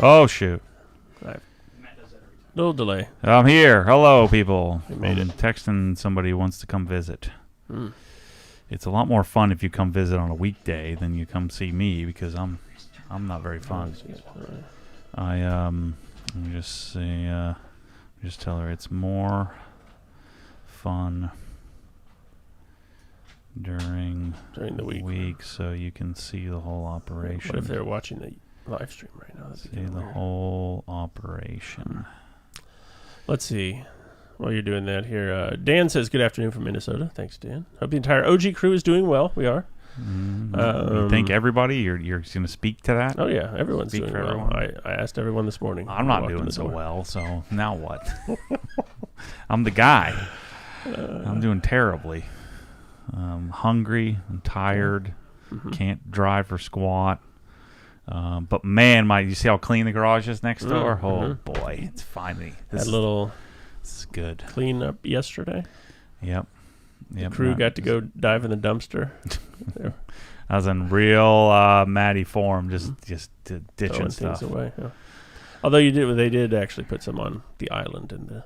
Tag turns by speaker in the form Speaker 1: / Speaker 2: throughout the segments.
Speaker 1: Oh, shoot.
Speaker 2: Little delay.
Speaker 1: I'm here. Hello, people.
Speaker 2: We made it.
Speaker 1: Texting somebody who wants to come visit. It's a lot more fun if you come visit on a weekday than you come see me because I'm not very fun. Let me just say, just tell her it's more fun during
Speaker 2: the week,
Speaker 1: so you can see the whole operation.
Speaker 2: What if they're watching the live stream right now?
Speaker 1: See the whole operation.
Speaker 2: Let's see. While you're doing that here, Dan says, good afternoon from Minnesota. Thanks, Dan. Hope the entire OG crew is doing well. We are.
Speaker 1: You think everybody? You're going to speak to that?
Speaker 2: Oh, yeah. Everyone's doing well. I asked everyone this morning.
Speaker 1: I'm not doing so well, so now what? I'm the guy. I'm doing terribly. I'm hungry. I'm tired. Can't drive for squat. But man, you see how clean the garage is next door? Oh boy, it's finally
Speaker 2: this
Speaker 1: is good.
Speaker 2: Clean up yesterday.
Speaker 1: Yep.
Speaker 2: The crew got to go dive in the dumpster.
Speaker 1: I was in real Matty form, just ditching
Speaker 2: throwing
Speaker 1: stuff
Speaker 2: things away. Yeah. Although they did actually put some on the island in the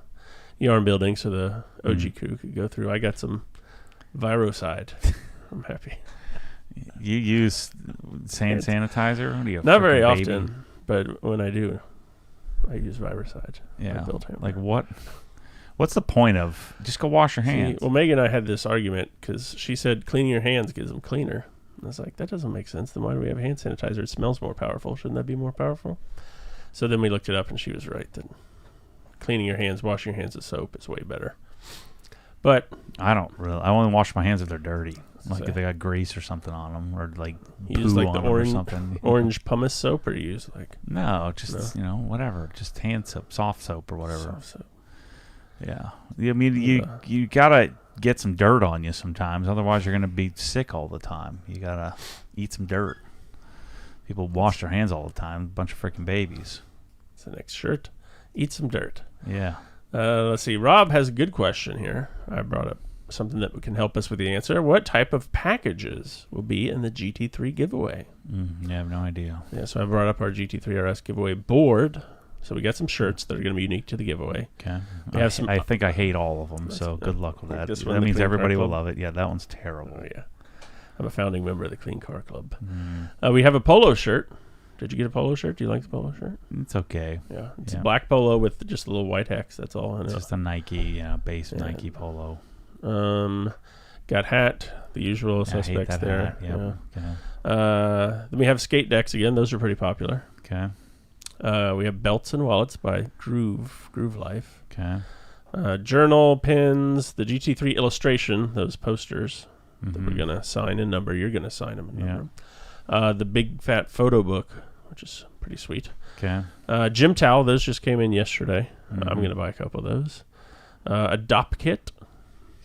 Speaker 2: yarn building, so the OG crew could go through. I got some Virocide. I'm happy.
Speaker 1: You use hand sanitizer? What do you
Speaker 2: not very often, but when I do, I use Virocide.
Speaker 1: Yeah. Like what? What's the point of just go wash your hands?
Speaker 2: Well, Megan and I had this argument because she said cleaning your hands gives them cleaner. And I was like, that doesn't make sense. Then why do we have hand sanitizer? It smells more powerful. Shouldn't that be more powerful? So then we looked it up, and she was right that cleaning your hands, washing your hands with soap is way better. But
Speaker 1: I only wash my hands if they're dirty. Like if they got grease or something on them, or like
Speaker 2: you use like the orange pumice soap, or you use like
Speaker 1: whatever, just hand soap, soft soap or whatever. Soft soap. Yeah, I mean you gotta get some dirt on you sometimes, otherwise you're gonna be sick all the time. You gotta eat some dirt. People wash their hands all the time. A bunch of freaking babies.
Speaker 2: It's the next shirt. Eat some dirt.
Speaker 1: Yeah.
Speaker 2: Let's see. Rob has a good question here. I brought up something that can help us with the answer. What type of packages will be in the GT3 giveaway?
Speaker 1: I have no idea.
Speaker 2: Yeah, so I brought up our GT3 RS giveaway board. So we got some shirts that are going to be unique to the giveaway.
Speaker 1: Okay. I think I hate all of them, so good luck with that. That means everybody will love it. Yeah, that one's terrible.
Speaker 2: Oh, yeah. I'm a founding member of the Clean Car Club. We have a polo shirt. Did you get a polo shirt? Do you like the polo shirt?
Speaker 1: It's okay.
Speaker 2: Yeah. It's a black polo with just a little white hex. That's all.
Speaker 1: It's just a Nike, base Nike polo.
Speaker 2: Got hat, the usual suspects there.
Speaker 1: Yep.
Speaker 2: Then we have skate decks again. Those are pretty popular.
Speaker 1: Okay.
Speaker 2: We have belts and wallets by Groove Life.
Speaker 1: Okay.
Speaker 2: Journal pins, the GT3 illustration, those posters that we're gonna sign and number. You're gonna sign them and number them. The big fat photo book, which is pretty sweet.
Speaker 1: Okay.
Speaker 2: Gym towel, those just came in yesterday. I'm gonna buy a couple of those. A DOP kit.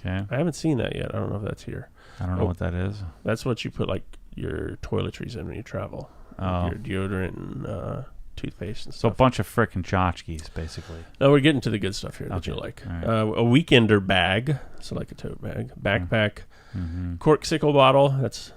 Speaker 1: Okay.
Speaker 2: I haven't seen that yet. I don't know if that's here.
Speaker 1: I don't know what that is.
Speaker 2: That's what you put like your toiletries in when you travel. Like your deodorant and toothpaste and stuff.
Speaker 1: So a bunch of frickin' tchotchkes, basically.
Speaker 2: No, we're getting to the good stuff here that you'll like. Right. A weekender bag, so like a tote bag, backpack, corksicle bottle. That's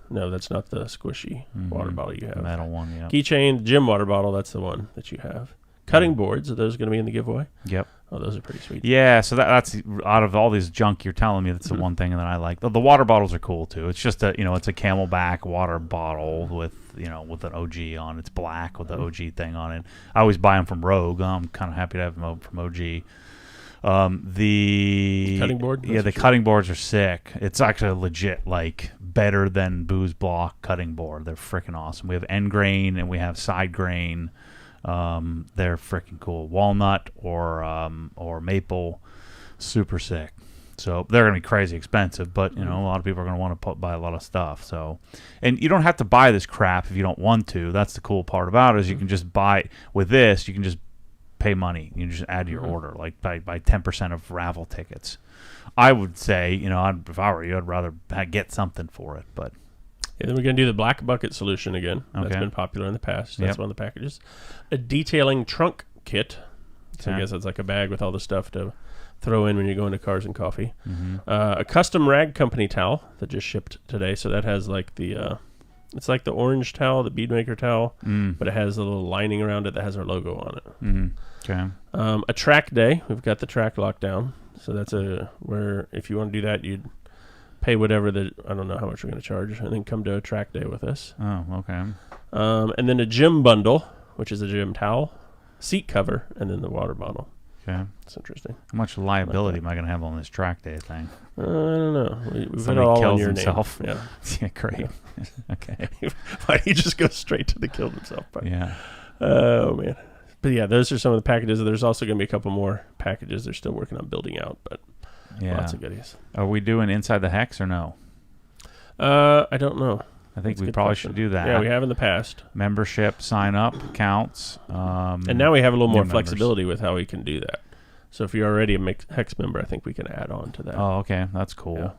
Speaker 2: not the squishy water bottle you have.
Speaker 1: Metal one, yeah.
Speaker 2: Keychain, gym water bottle. That's the one that you have. Cutting boards. Are those going to be in the giveaway?
Speaker 1: Yep.
Speaker 2: Oh, those are pretty sweet.
Speaker 1: Yeah, so that's out of all this junk you're telling me, that's the one thing that I like. The water bottles are cool too. It's just it's a Camelback water bottle with with an OG on. It's black with the OG thing on it. I always buy them from Rogue. I'm kind of happy to have them from OG. The
Speaker 2: cutting board.
Speaker 1: The cutting boards are sick. It's actually legit, like better than Booze Block cutting board. They're freaking awesome. We have end grain and we have side grain. They're freaking cool. Walnut or maple, super sick. So they're gonna be crazy expensive, but a lot of people are gonna want to buy a lot of stuff. So, and you don't have to buy this crap if you don't want to. That's the cool part about it, is you can just buy with this. You can just pay money. You just add to your order, like by 10% of raffle tickets. I would say, if I were you, I'd rather get something for it, but.
Speaker 2: Yeah, then we're going to do the black bucket solution again. Okay. That's been popular in the past. That's one of the packages. A detailing trunk kit. So I guess it's like a bag with all the stuff to throw in when you're going to Cars and Coffee. A custom rag company towel that just shipped today. So that has like the It's like the orange towel, the beadmaker towel,
Speaker 1: Mm.
Speaker 2: but it has a little lining around it that has our logo on it.
Speaker 1: Mm. Okay.
Speaker 2: A track day. We've got the track locked down. So that's where if you want to do that, you'd pay whatever I don't know how much we're going to charge, and then come to a track day with us.
Speaker 1: Oh, okay.
Speaker 2: And then a gym bundle, which is a gym towel, seat cover, and then the water bottle.
Speaker 1: Okay.
Speaker 2: That's interesting.
Speaker 1: How much liability am I going to have on this track day thing?
Speaker 2: I don't know. We've got it
Speaker 1: Somebody
Speaker 2: all on
Speaker 1: kills
Speaker 2: your
Speaker 1: himself.
Speaker 2: name. Yeah.
Speaker 1: Yeah, great. Okay.
Speaker 2: Why don't you just go straight to the killed himself part?
Speaker 1: Yeah.
Speaker 2: Oh, man. But yeah, those are some of the packages. There's also going to be a couple more packages they're still working on building out, but
Speaker 1: Yeah.
Speaker 2: lots of goodies.
Speaker 1: Are we doing Inside the Hex or no?
Speaker 2: I don't know.
Speaker 1: I think
Speaker 2: That's a
Speaker 1: we
Speaker 2: good
Speaker 1: probably
Speaker 2: question.
Speaker 1: should do that.
Speaker 2: Yeah, we have in the past.
Speaker 1: Membership sign up counts.
Speaker 2: And now we have a little
Speaker 1: new
Speaker 2: more
Speaker 1: members.
Speaker 2: flexibility with how we can do that. So if you're already a Hex member, I think we can add on to that.
Speaker 1: Oh, okay, that's cool.
Speaker 2: Yeah.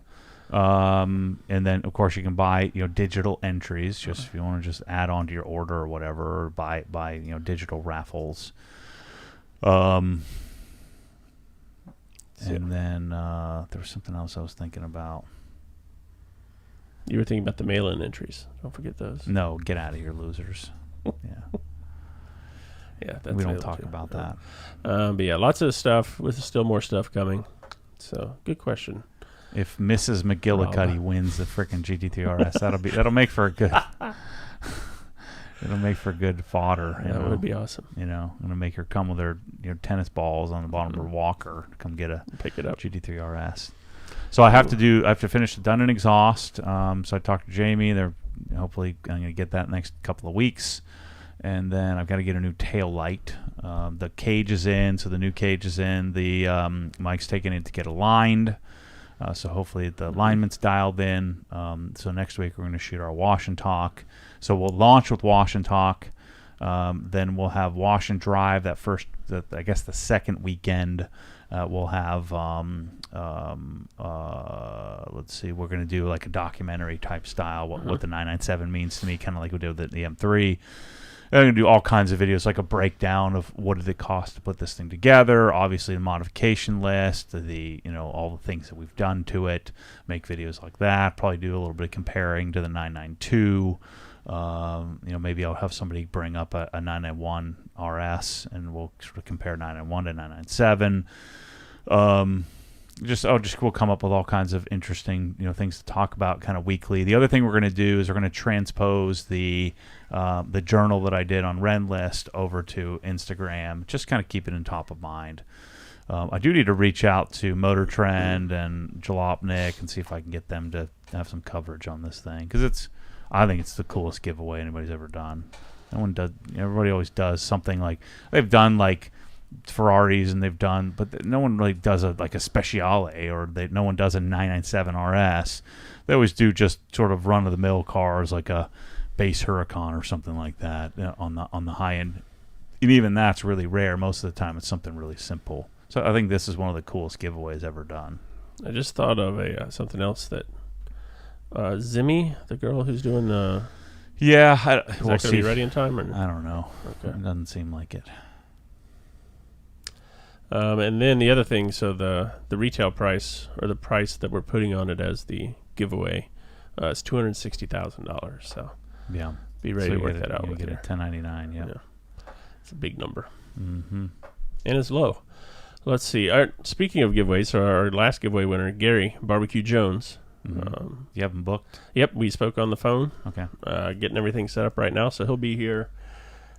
Speaker 1: And then of course you can buy digital entries just if you want to just add on to your order or whatever, or buy digital raffles. And then there was something else I was thinking about.
Speaker 2: You were thinking about the mail-in entries. Don't forget those.
Speaker 1: No, get out of here, losers. Yeah,
Speaker 2: Yeah, that's
Speaker 1: we don't
Speaker 2: available
Speaker 1: talk
Speaker 2: too.
Speaker 1: about
Speaker 2: Yeah.
Speaker 1: that.
Speaker 2: But yeah, lots of stuff with still more stuff coming. So good question.
Speaker 1: If Mrs. McGillicuddy wins the frickin' GT3 RS, that'll make for a good. It'll make for good fodder.
Speaker 2: That would be awesome.
Speaker 1: I'm gonna make her come with her tennis balls on the bottom of her walker to come get a
Speaker 2: Pick it up.
Speaker 1: GT3 RS. So I have to finish the Dun and Exhaust. So I talked to Jamie. They're hopefully I'm gonna get that next couple of weeks, and then I've got to get a new tail light. The cage is in, so the new cage is in. The Mike's taking it to get aligned. So hopefully the alignment's dialed in. So next week we're going to shoot our wash and talk. So we'll launch with wash and talk. Then we'll have wash and drive I guess the second weekend. We'll have let's see, we're going to do like a documentary type style, what the 997 means to me, kind of like we did with the M3. I'm going to do all kinds of videos, like a breakdown of what did it cost to put this thing together, obviously the modification list, all the things that we've done to it, make videos like that, probably do a little bit of comparing to the 992. Maybe I'll have somebody bring up a 991 RS and we'll sort of compare 991 to 997. We'll come up with all kinds of interesting things to talk about kind of weekly. The other thing we're going to do is we're going to transpose the journal that I did on Renlist over to Instagram, just kind of keep it in top of mind. I do need to reach out to Motor Trend and Jalopnik and see if I can get them to have some coverage on this thing, because I think it's the coolest giveaway anybody's ever done. No one does. Everybody always does something like they've done like Ferraris and they've done, but no one really does a Speciale, or no one does a 997 RS. They always do just sort of run of the mill cars like a base Huracan or something like that on the high end. And even that's really rare. Most of the time it's something really simple. So I think this is one of the coolest giveaways ever done.
Speaker 2: I just thought of something else that Zimmy, the girl who's doing the.
Speaker 1: Yeah,
Speaker 2: Is that going to be ready in time or no?
Speaker 1: I don't know.
Speaker 2: Okay.
Speaker 1: It doesn't seem like it.
Speaker 2: And then the other thing, so the retail price, or the price that we're putting on it as the giveaway, is $260,000. So
Speaker 1: yeah,
Speaker 2: be ready to work that out
Speaker 1: You
Speaker 2: with
Speaker 1: get
Speaker 2: her.
Speaker 1: a 1099. Yeah.
Speaker 2: It's a big number.
Speaker 1: Mm-hmm.
Speaker 2: And it's low. Let's see. Speaking of giveaways, so our last giveaway winner, Gary Barbecue Jones.
Speaker 1: Mm-hmm. You have them booked?
Speaker 2: Yep, we spoke on the phone.
Speaker 1: Okay.
Speaker 2: Getting everything set up right now, so he'll be here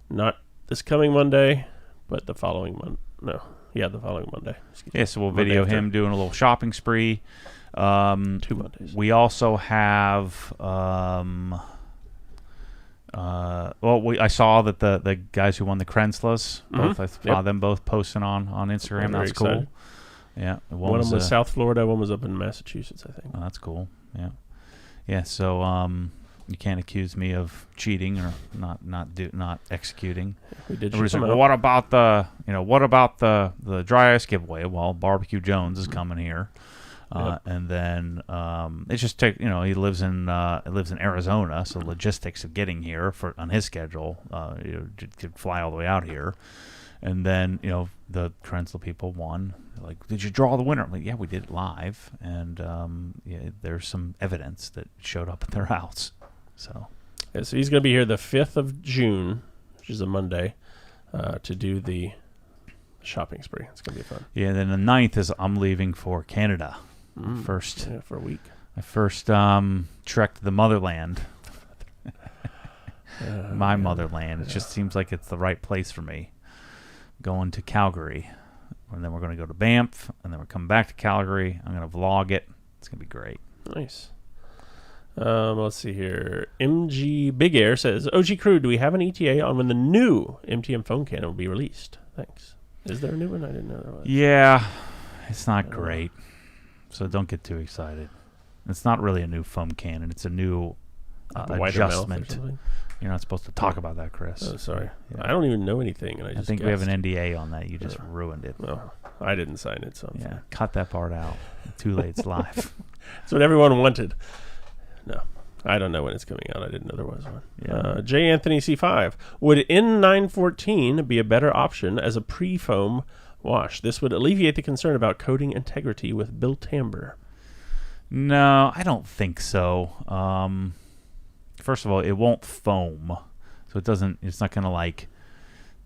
Speaker 2: not this coming Monday, but the following Monday. No. Yeah, the following Monday.
Speaker 1: Yeah, so we'll video him doing a little shopping spree.
Speaker 2: 2 Mondays.
Speaker 1: We also have I saw that the guys who won the Krenslas, both I saw them both posting on Instagram. That's cool.
Speaker 2: Excited.
Speaker 1: Yeah,
Speaker 2: one of them was South Florida, one was up in Massachusetts, I think.
Speaker 1: Oh, that's cool. Yeah. So you can't accuse me of cheating or not executing.
Speaker 2: We did.
Speaker 1: Like, well, what about the dry ice giveaway? Well, Barbecue Jones is coming here. And then it's just he lives in Arizona, so logistics of getting here on his schedule, could fly all the way out here, and then the Krensla people won. They're like, did you draw the winner? I'm like, yeah, we did it live, and there's some evidence that showed up at their house. So
Speaker 2: Yeah, so he's going to be here the 5th of June, which is a Monday, to do the shopping spree. It's going to be fun.
Speaker 1: Yeah, and then the 9th is I'm leaving for Canada. First,
Speaker 2: for a week.
Speaker 1: My first trek to the motherland. My motherland. It just seems like it's the right place for me. Going to Calgary. And then we're going to go to Banff. And then we're coming back to Calgary. I'm going to vlog it. It's going to be great.
Speaker 2: Nice. Let's see here. MG Big Air says, OG Crew, do we have an ETA on when the new MTM phone cannon will be released? Thanks. Is there a new one? I didn't know there was.
Speaker 1: Yeah. It's not great. So don't get too excited. It's not really a new foam cannon. It's a new adjustment. You're not supposed to talk about that, Chris.
Speaker 2: Oh, sorry.
Speaker 1: Yeah.
Speaker 2: I don't even know anything, and I just
Speaker 1: think
Speaker 2: guessed.
Speaker 1: we have an NDA on that. You just ruined it.
Speaker 2: No, I didn't sign it, so I'm fine.
Speaker 1: Cut that part out. Too late. It's live.
Speaker 2: That's what everyone wanted. No, I don't know when it's coming out. I didn't know there was one.
Speaker 1: Yeah.
Speaker 2: J. Anthony C5. Would N914 be a better option as a pre-foam wash? This would alleviate the concern about coating integrity with built amber.
Speaker 1: No, I don't think so. First of all, it won't foam, so it doesn't. It's not going to like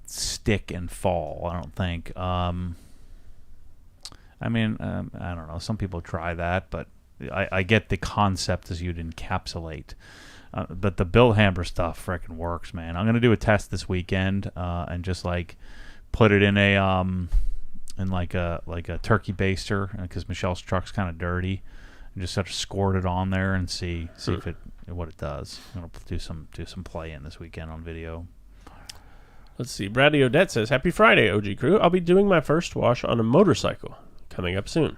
Speaker 1: stick and fall. I don't think. I mean, I don't know. Some people try that, but I get the concept as you'd encapsulate. But the built amber stuff frickin' works, man. I'm going to do a test this weekend and just like put it in a in like a turkey baster because Michelle's truck's kind of dirty. And just sort of squirt it on there and see if it what it does. I'm gonna do some play in this weekend on video.
Speaker 2: Let's see. Bradley Odette says, Happy Friday, OG Crew. I'll be doing my first wash on a motorcycle coming up soon.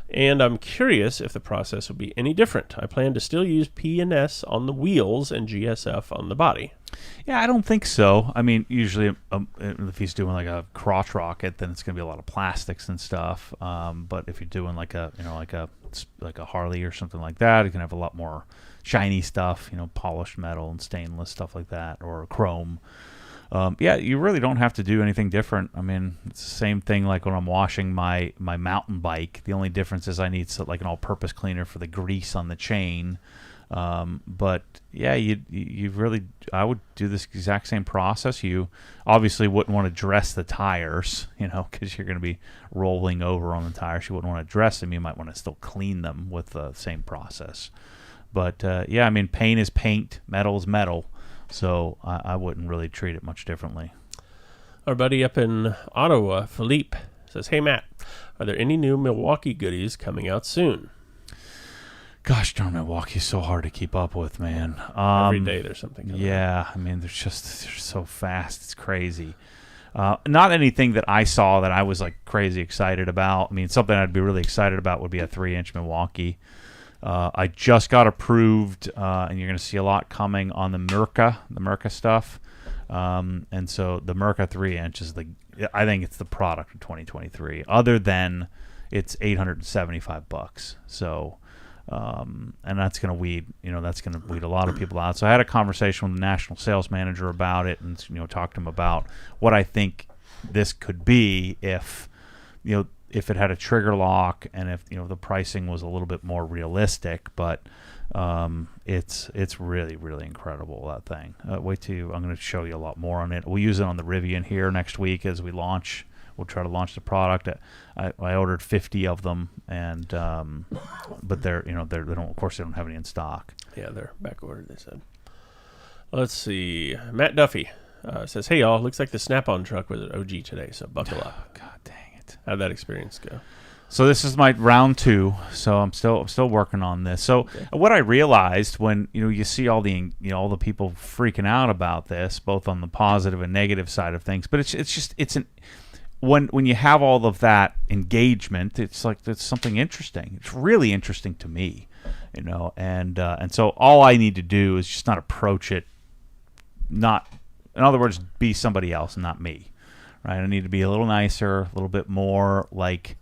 Speaker 2: And I'm curious if the process will be any different. I plan to still use P&S on the wheels and GSF on the body.
Speaker 1: Yeah, I don't think so. I mean, usually if he's doing like a crotch rocket, then it's going to be a lot of plastics and stuff. But if you're doing like a Harley or something like that, you can have a lot more shiny stuff, polished metal and stainless stuff like that, or chrome. Yeah, you really don't have to do anything different. I mean, it's the same thing like when I'm washing my mountain bike. The only difference is I need like an all-purpose cleaner for the grease on the chain. But yeah, you really, I would do this exact same process. You obviously wouldn't want to dress the tires, because you're going to be rolling over on the tires. You wouldn't want to dress them. You might want to still clean them with the same process. But yeah, I mean, paint is paint, metal is metal. So I wouldn't really treat it much differently.
Speaker 2: Our buddy up in Ottawa, Philippe, says, Hey, Matt, are there any new Milwaukee goodies coming out soon?
Speaker 1: Gosh darn, Milwaukee's so hard to keep up with, man.
Speaker 2: Every day there's something coming out.
Speaker 1: I mean, they're so fast. It's crazy. Not anything that I saw that I was like crazy excited about. I mean, something I'd be really excited about would be a 3-inch Milwaukee. I just got approved, and you're going to see a lot coming on the Mirka stuff. And so the Mirka 3-inch is I think it's the product of 2023. Other than it's $875. So, and that's going to weed a lot of people out. So I had a conversation with the national sales manager about it, and talked to him about what I think this could be if it had a trigger lock and if the pricing was a little bit more realistic. But it's really, really incredible, that thing. I'm going to show you a lot more on it. We'll use it on the Rivian here next week as we launch. We'll try to launch the product. I ordered 50 of them, and but they don't have any in stock.
Speaker 2: Yeah, they're back ordered, they said. Let's see. Matt Duffy says, Hey y'all, looks like the Snap-on truck was at OG today, so buckle up.
Speaker 1: God dang it.
Speaker 2: How'd that experience go?
Speaker 1: So this is my round 2, so I'm still working on this. So what I realized when you see all the people freaking out about this, both on the positive and negative side of things, but when you have all of that engagement, it's like it's something interesting. It's really interesting to me, and so all I need to do is just not approach it, in other words, be somebody else and not me, right? I need to be a little nicer, a little bit more like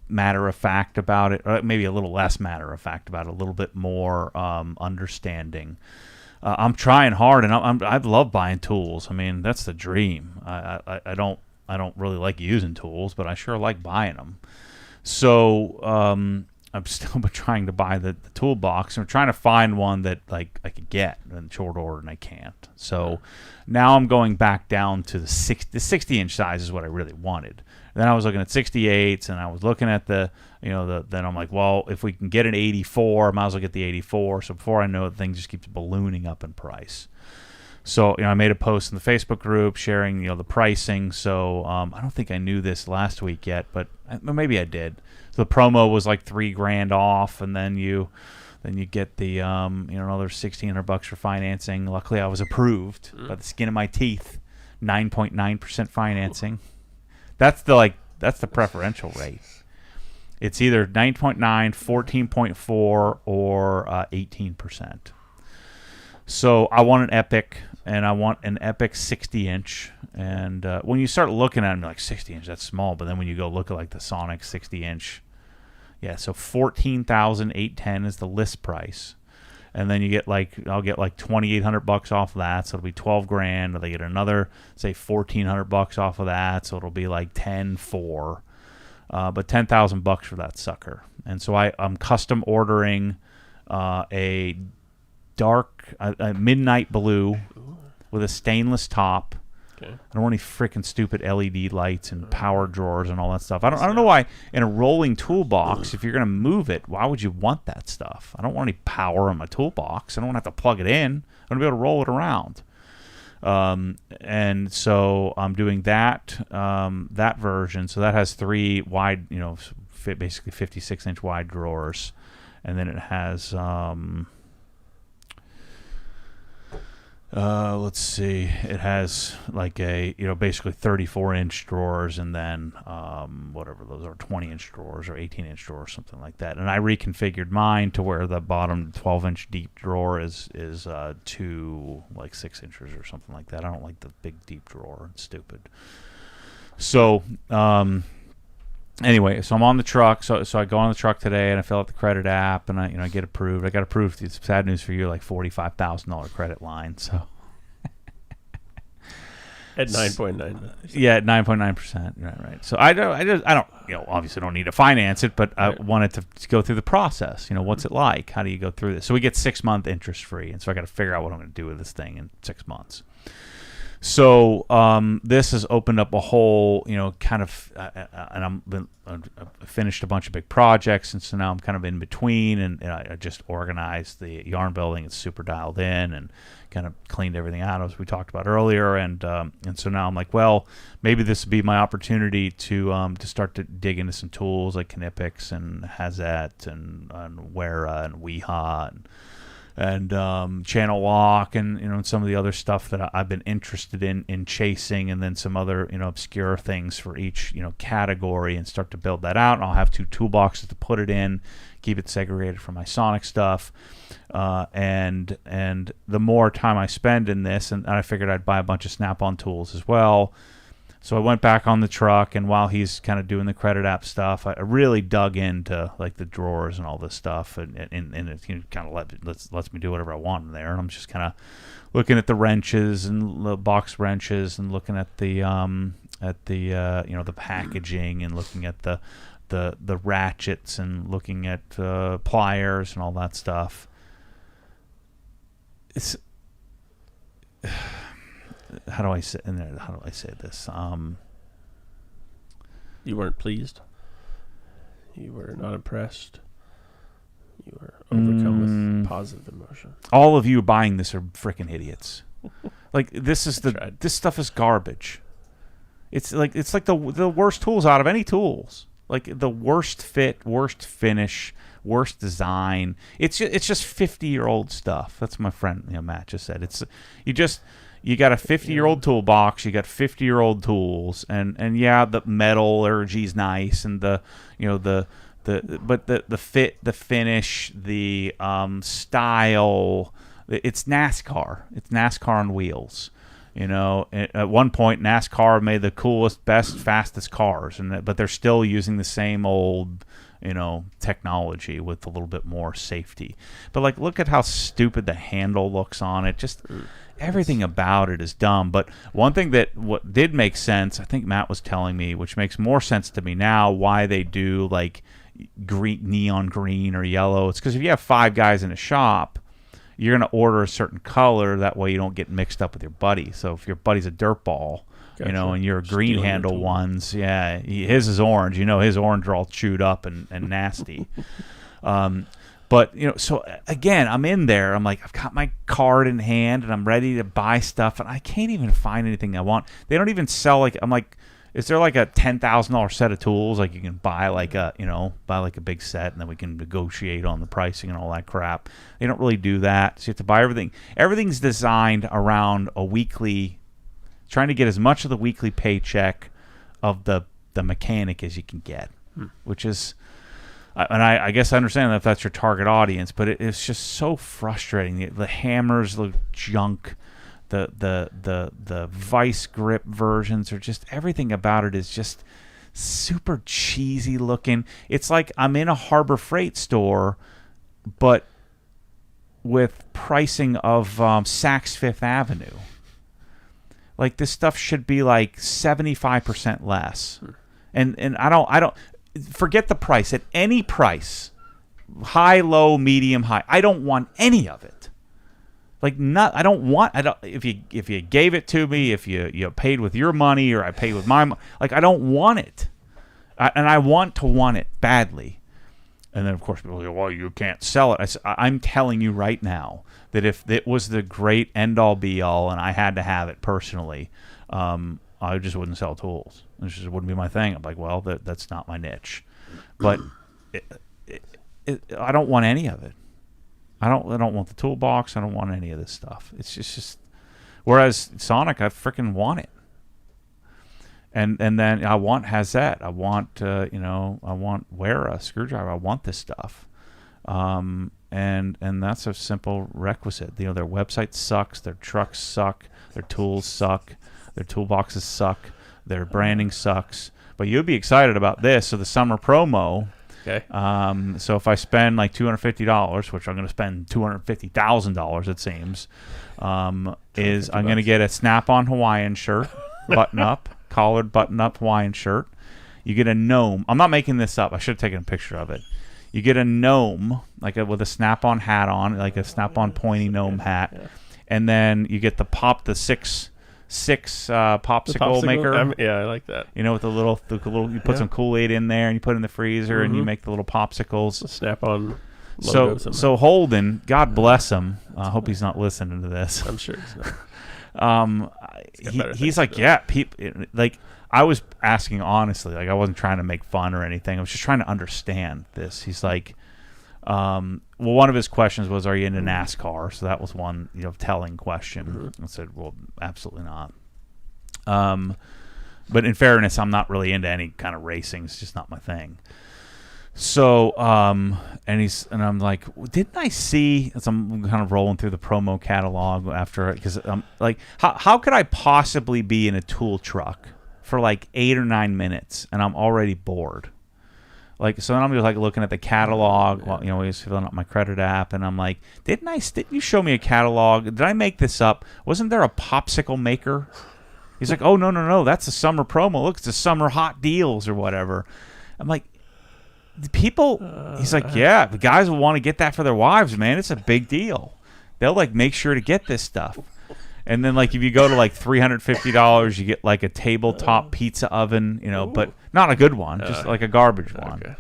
Speaker 1: matter of fact about it, or maybe a little less matter of fact about it, a little bit more understanding. I'm trying hard, and I love buying tools. I mean, that's the dream. I don't really like using tools, but I sure like buying them. So I'm still trying to buy the toolbox. I'm trying to find one that like I could get in short order, and I can't. So now I'm going back down to the 60-inch size is what I really wanted. Then I was looking at 68s, and I was looking at then I'm like, well, if we can get an 84, I might as well get the 84. So before I know it, the thing just keeps ballooning up in price. So, I made a post in the Facebook group sharing, the pricing. So I don't think I knew this last week yet, but maybe I did. So the promo was like $3,000 off, and then you get the another $1,600 for financing. Luckily, I was approved by the skin of my teeth. 9.9% financing. That's the preferential rate. It's either 9.9, 14.4, or 18%. So I want an Epic, and I want an Epic 60-inch. And when you start looking at them, you're like, 60-inch, that's small. But then when you go look at like the Sonic 60-inch, yeah, so $14,810 is the list price. And then you get I'll get like $2,800 off of that, so it'll be $12,000. Or they get another, say, $1,400 off of that, so it'll be like $10,400. But $10,000 for that sucker. And so I'm custom ordering a midnight blue with a stainless top. Okay. I don't want any freaking stupid LED lights and power drawers and all that stuff. I don't know why in a rolling toolbox, if you're going to move it, why would you want that stuff? I don't want any power on my toolbox. I don't want to have to plug it in. I want to be able to roll it around. And so I'm doing that version. So that has 3 wide, basically 56-inch wide drawers, and then it has let's see, it has like a basically 34-inch drawers, and then whatever those are, 20-inch drawers or 18-inch drawers, something like that. And I reconfigured mine to where the bottom 12-inch deep drawer is 2 like 6 inches or something like that. I don't like the big deep drawer. It's stupid. So anyway, so I'm on the truck. So I go on the truck today, and I fill out the credit app, and I get approved. I got approved. It's sad news for you, like $45,000 credit line. So
Speaker 2: at 9.9.
Speaker 1: Yeah, at 9.9%. Right. So I don't obviously don't need to finance it, but I wanted to go through the process. What's it like? How do you go through this? So we get 6-month interest free, and so I got to figure out what I'm going to do with this thing in 6 months. So this has opened up a whole, kind of, and I've finished a bunch of big projects, and so now I'm kind of in between, and I just organized the yarn building. It's super dialed in, and kind of cleaned everything out as we talked about earlier, and so now I'm like, well, maybe this would be my opportunity to start to dig into some tools like Knipex and Hazet and Wera and Weha and channel lock and some of the other stuff that I've been interested in chasing, and then some other obscure things for each category, and start to build that out. And I'll have 2 toolboxes to put it in, keep it segregated from my Sonic stuff, and the more time I spend in this, and I figured I'd buy a bunch of Snap-on tools as well. So I went back on the truck, and while he's kind of doing the credit app stuff, I really dug into like the drawers and all this stuff, and it kind of lets me do whatever I want in there. And I'm just kind of looking at the wrenches and the box wrenches, and looking at the the packaging, and looking at the ratchets, and looking at pliers and all that stuff. It's how do I say this?
Speaker 2: You weren't pleased. You were not impressed. You were overcome with positive emotion.
Speaker 1: All of you buying this are freaking idiots. Like this stuff is garbage. It's like the worst tools out of any tools. Like the worst fit, worst finish, worst design. It's just 50-year-old stuff. That's what my friend Matt just said. It's you got a 50-year-old toolbox, you got 50-year-old tools, and yeah, the metallurgy's nice, and the fit, the finish, the style, it's NASCAR. It's NASCAR on wheels. At one point NASCAR made the coolest, best, fastest cars, but they're still using the same old technology with a little bit more safety. But like, look at how stupid the handle looks on it. Just everything about it is dumb. But one thing what did make sense, I think Matt was telling me, which makes more sense to me now, why they do like neon green or yellow. It's because if you have 5 guys in a shop, you're going to order a certain color. That way you don't get mixed up with your buddy. So if your buddy's a dirtball,
Speaker 2: Gotcha.
Speaker 1: And you're a green handle ones, his is orange. His orange are all chewed up and nasty. But, so again, I'm in there. I'm like, I've got my card in hand and I'm ready to buy stuff, and I can't even find anything I want. They don't even sell I'm like, is there like a $10,000 set of tools? Like you can buy like a big set, and then we can negotiate on the pricing and all that crap. They don't really do that. So you have to buy everything. Everything's designed around a weekly, trying to get as much of the weekly paycheck of the mechanic as you can get, which is, and I guess I understand that if that's your target audience, but it's just so frustrating. The hammers look junk. The vice grip versions are just, everything about it is just super cheesy looking. It's like I'm in a Harbor Freight store, but with pricing of Saks Fifth Avenue. Like, this stuff should be like 75% less. And I don't forget the price. At any price, high, low, medium, high, I don't want any of it. Like, if you gave it to me, if you paid with your money or I paid with my money, like, I don't want it. And I want it badly. And then, of course, people go, well, you can't sell it. I'm telling you right now that if it was the great end-all, be-all and I had to have it personally, I just wouldn't sell tools. It just wouldn't be my thing. I'm like, well, that's not my niche. But I don't want any of it. I don't want the toolbox. I don't want any of this stuff. It's just whereas Sonic, I freaking want it. And then I want Hazette. I want I want Wera screwdriver. I want this stuff. And that's a simple requisite. Their website sucks. Their trucks suck. Their tools suck. Their toolboxes suck. Their branding sucks. But you'll be excited about this. So the summer promo.
Speaker 2: Okay.
Speaker 1: So if I spend like $250, which I'm going to spend $250,000, it seems, is I'm going to get a Snap-on Hawaiian shirt, button-up, collared button-up Hawaiian shirt. You get a gnome. I'm not making this up. I should have taken a picture of it. You get a gnome, with a Snap-on hat on, like a Snap-on pointy gnome hat, and then you get the six popsicle maker.
Speaker 2: I like that.
Speaker 1: With the little you put some Kool-Aid in there and you put it in the freezer and you make the little popsicles.
Speaker 2: Snap-on logo.
Speaker 1: So Holden, God bless him. I hope he's not listening to this.
Speaker 2: I'm sure he's not.
Speaker 1: He's like, like, I was asking honestly, like, I wasn't trying to make fun or anything. I was just trying to understand this. He's like, one of his questions was, are you into NASCAR? So that was one, telling question. I said, well, absolutely not. But in fairness, I'm not really into any kind of racing. It's just not my thing. So, and I'm like, didn't I see, as I'm kind of rolling through the promo catalog after, because I'm like, how could I possibly be in a tool truck for like 8 or 9 minutes and I'm already bored? Like, so then I'm just like looking at the catalog while, he's filling up my credit app, and I'm like, didn't you show me a catalog? Did I make this up? Wasn't there a popsicle maker? He's like, oh, no, that's a summer promo. Look, it's the summer hot deals or whatever. I'm like, he's like, yeah, the guys will want to get that for their wives, man. It's a big deal. They'll like make sure to get this stuff. And then, like, if you go to like $350, you get like a tabletop pizza oven, but not a good one, just like a garbage one.
Speaker 2: Okay.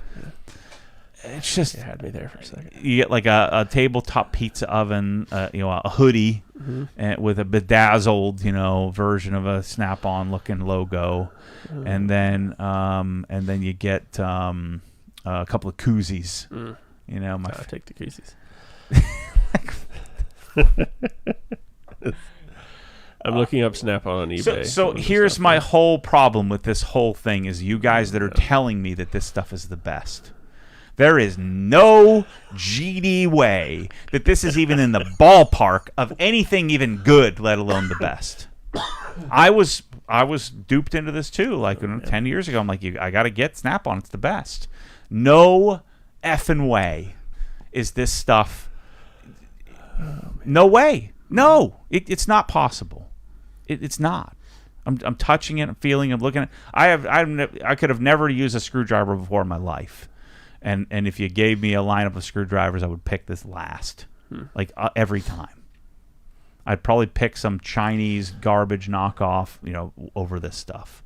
Speaker 1: It's just,
Speaker 2: you had me there for a second.
Speaker 1: You get like a tabletop pizza oven, a hoodie, and with a bedazzled, version of a Snap-on looking logo, and then you get a couple of koozies.
Speaker 2: I'll take the koozies. I'm looking up Snap-on on eBay.
Speaker 1: So here's my whole problem with this whole thing is you guys that are telling me that this stuff is the best. There is no GD way that this is even in the ballpark of anything even good, let alone the best. I was duped into this too. Like 10 years ago, I'm like, I got to get Snap-on. It's the best. No effing way is this stuff. No way. No, it's not possible. It's not. I'm touching it. I'm feeling. I'm looking at. I could have never used a screwdriver before in my life, and if you gave me a lineup of screwdrivers, I would pick this last, like every time. I'd probably pick some Chinese garbage knockoff, over this stuff.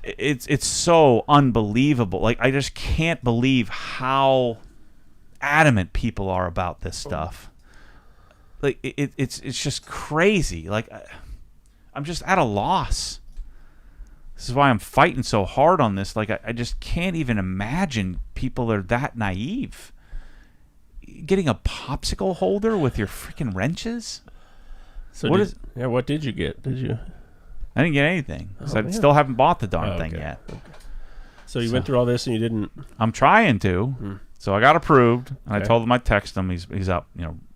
Speaker 1: It's so unbelievable. Like, I just can't believe how adamant people are about this stuff. Like, it's just crazy. Like, I'm just at a loss. This is why I'm fighting so hard on this. Like, I just can't even imagine people are that naive. Getting a popsicle holder with your freaking wrenches?
Speaker 2: So what did you get? Did you?
Speaker 1: I didn't get anything. I still haven't bought the darn thing yet. Okay.
Speaker 2: So you went through all this and you didn't?
Speaker 1: I'm trying to. So I got approved, and I told him I'd text him. He's up,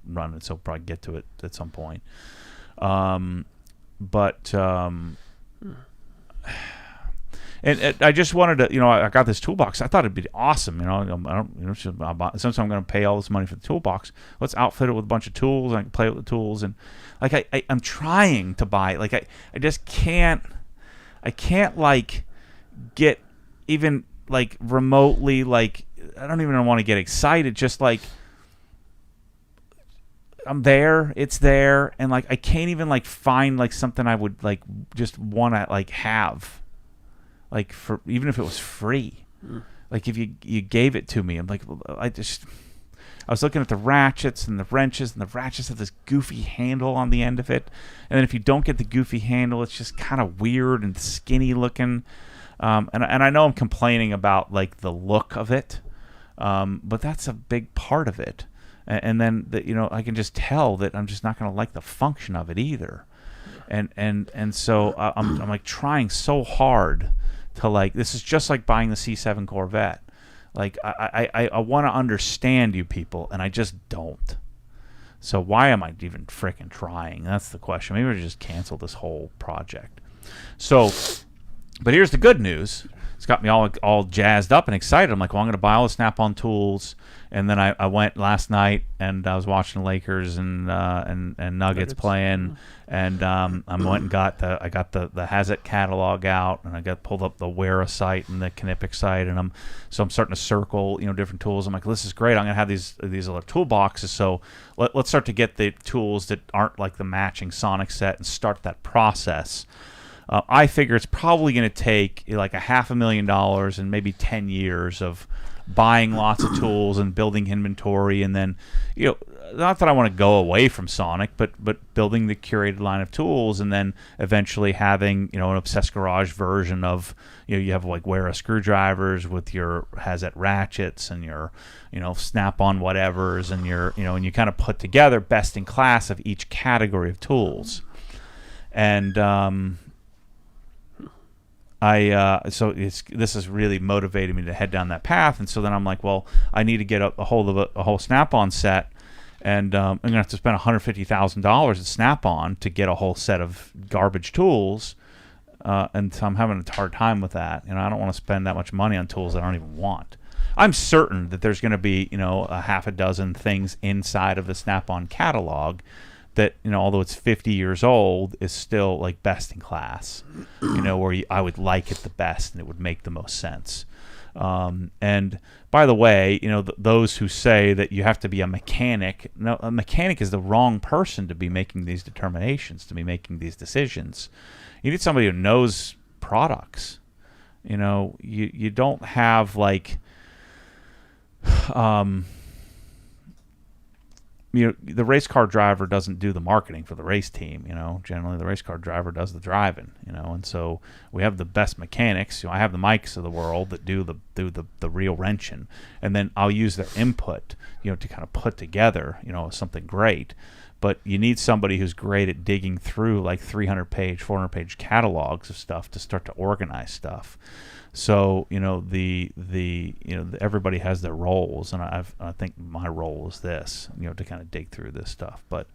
Speaker 1: running, so I'll probably get to it at some point. And I just wanted to, I got this toolbox. I thought it'd be awesome. Since I'm going to pay all this money for the toolbox, let's outfit it with a bunch of tools. And I can play with the tools, and like I'm trying to buy. Like I just can't. I can't like get even like remotely like. I don't even want to get excited. Just like I'm there, it's there, and like I can't even like find like something I would like just want to like have. Like, for even if it was free, like if you gave it to me, I'm like, I was looking at the ratchets and the wrenches, and the ratchets have this goofy handle on the end of it, and then if you don't get the goofy handle, it's just kind of weird and skinny looking. And I know I'm complaining about like the look of it, but that's a big part of it. And then I can just tell that I'm just not going to like the function of it either. And so I'm like trying so hard to like, this is just like buying the C7 Corvette. Like I want to understand you people, and I just don't. So why am I even freaking trying? That's the question. Maybe we just cancel this whole project. So, but here's the good news. It's got me all jazzed up and excited. I'm like, well, I'm going to buy all the Snap-on tools. And then I went last night, and I was watching the Lakers and Nuggets playing, and I went and got the Hazit catalog out, and I pulled up the Wera site and the Knippix site, and I'm starting to circle different tools. I'm like, this is great. I'm gonna have these other toolboxes. So let's start to get the tools that aren't like the matching Sonic set and start that process. I figure it's probably going to take like $500,000 and maybe 10 years of buying lots of tools and building inventory, and then not that I want to go away from Sonic, but building the curated line of tools, and then eventually having an Obsessed Garage version of you have like Wera screwdrivers with your Hazit ratchets and your Snap-on whatevers, and your and you kind of put together best in class of each category of tools. And so this is really motivating me to head down that path. And so then I'm like, well, I need to get a hold of a whole Snap-on set, and I'm gonna have to spend $150,000 at Snap-on to get a whole set of garbage tools, and so I'm having a hard time with that. I don't want to spend that much money on tools I don't even want. I'm certain that there's going to be a half a dozen things inside of the Snap-on catalog that although it's 50 years old, is still like best in class. Where I would like it the best, and it would make the most sense. And by the way, those who say that you have to be a mechanic, no, a mechanic is the wrong person to be making these determinations, to be making these decisions. You need somebody who knows products. You don't have like the race car driver doesn't do the marketing for the race team. Generally the race car driver does the driving. And so we have the best mechanics. I have the Mikes of the world that do the real wrenching, and then I'll use their input, to kind of put together, something great. But you need somebody who's great at digging through like 300-page, 400-page catalogs of stuff to start to organize stuff. So everybody has their roles, and I think my role is this, to kind of dig through this stuff. But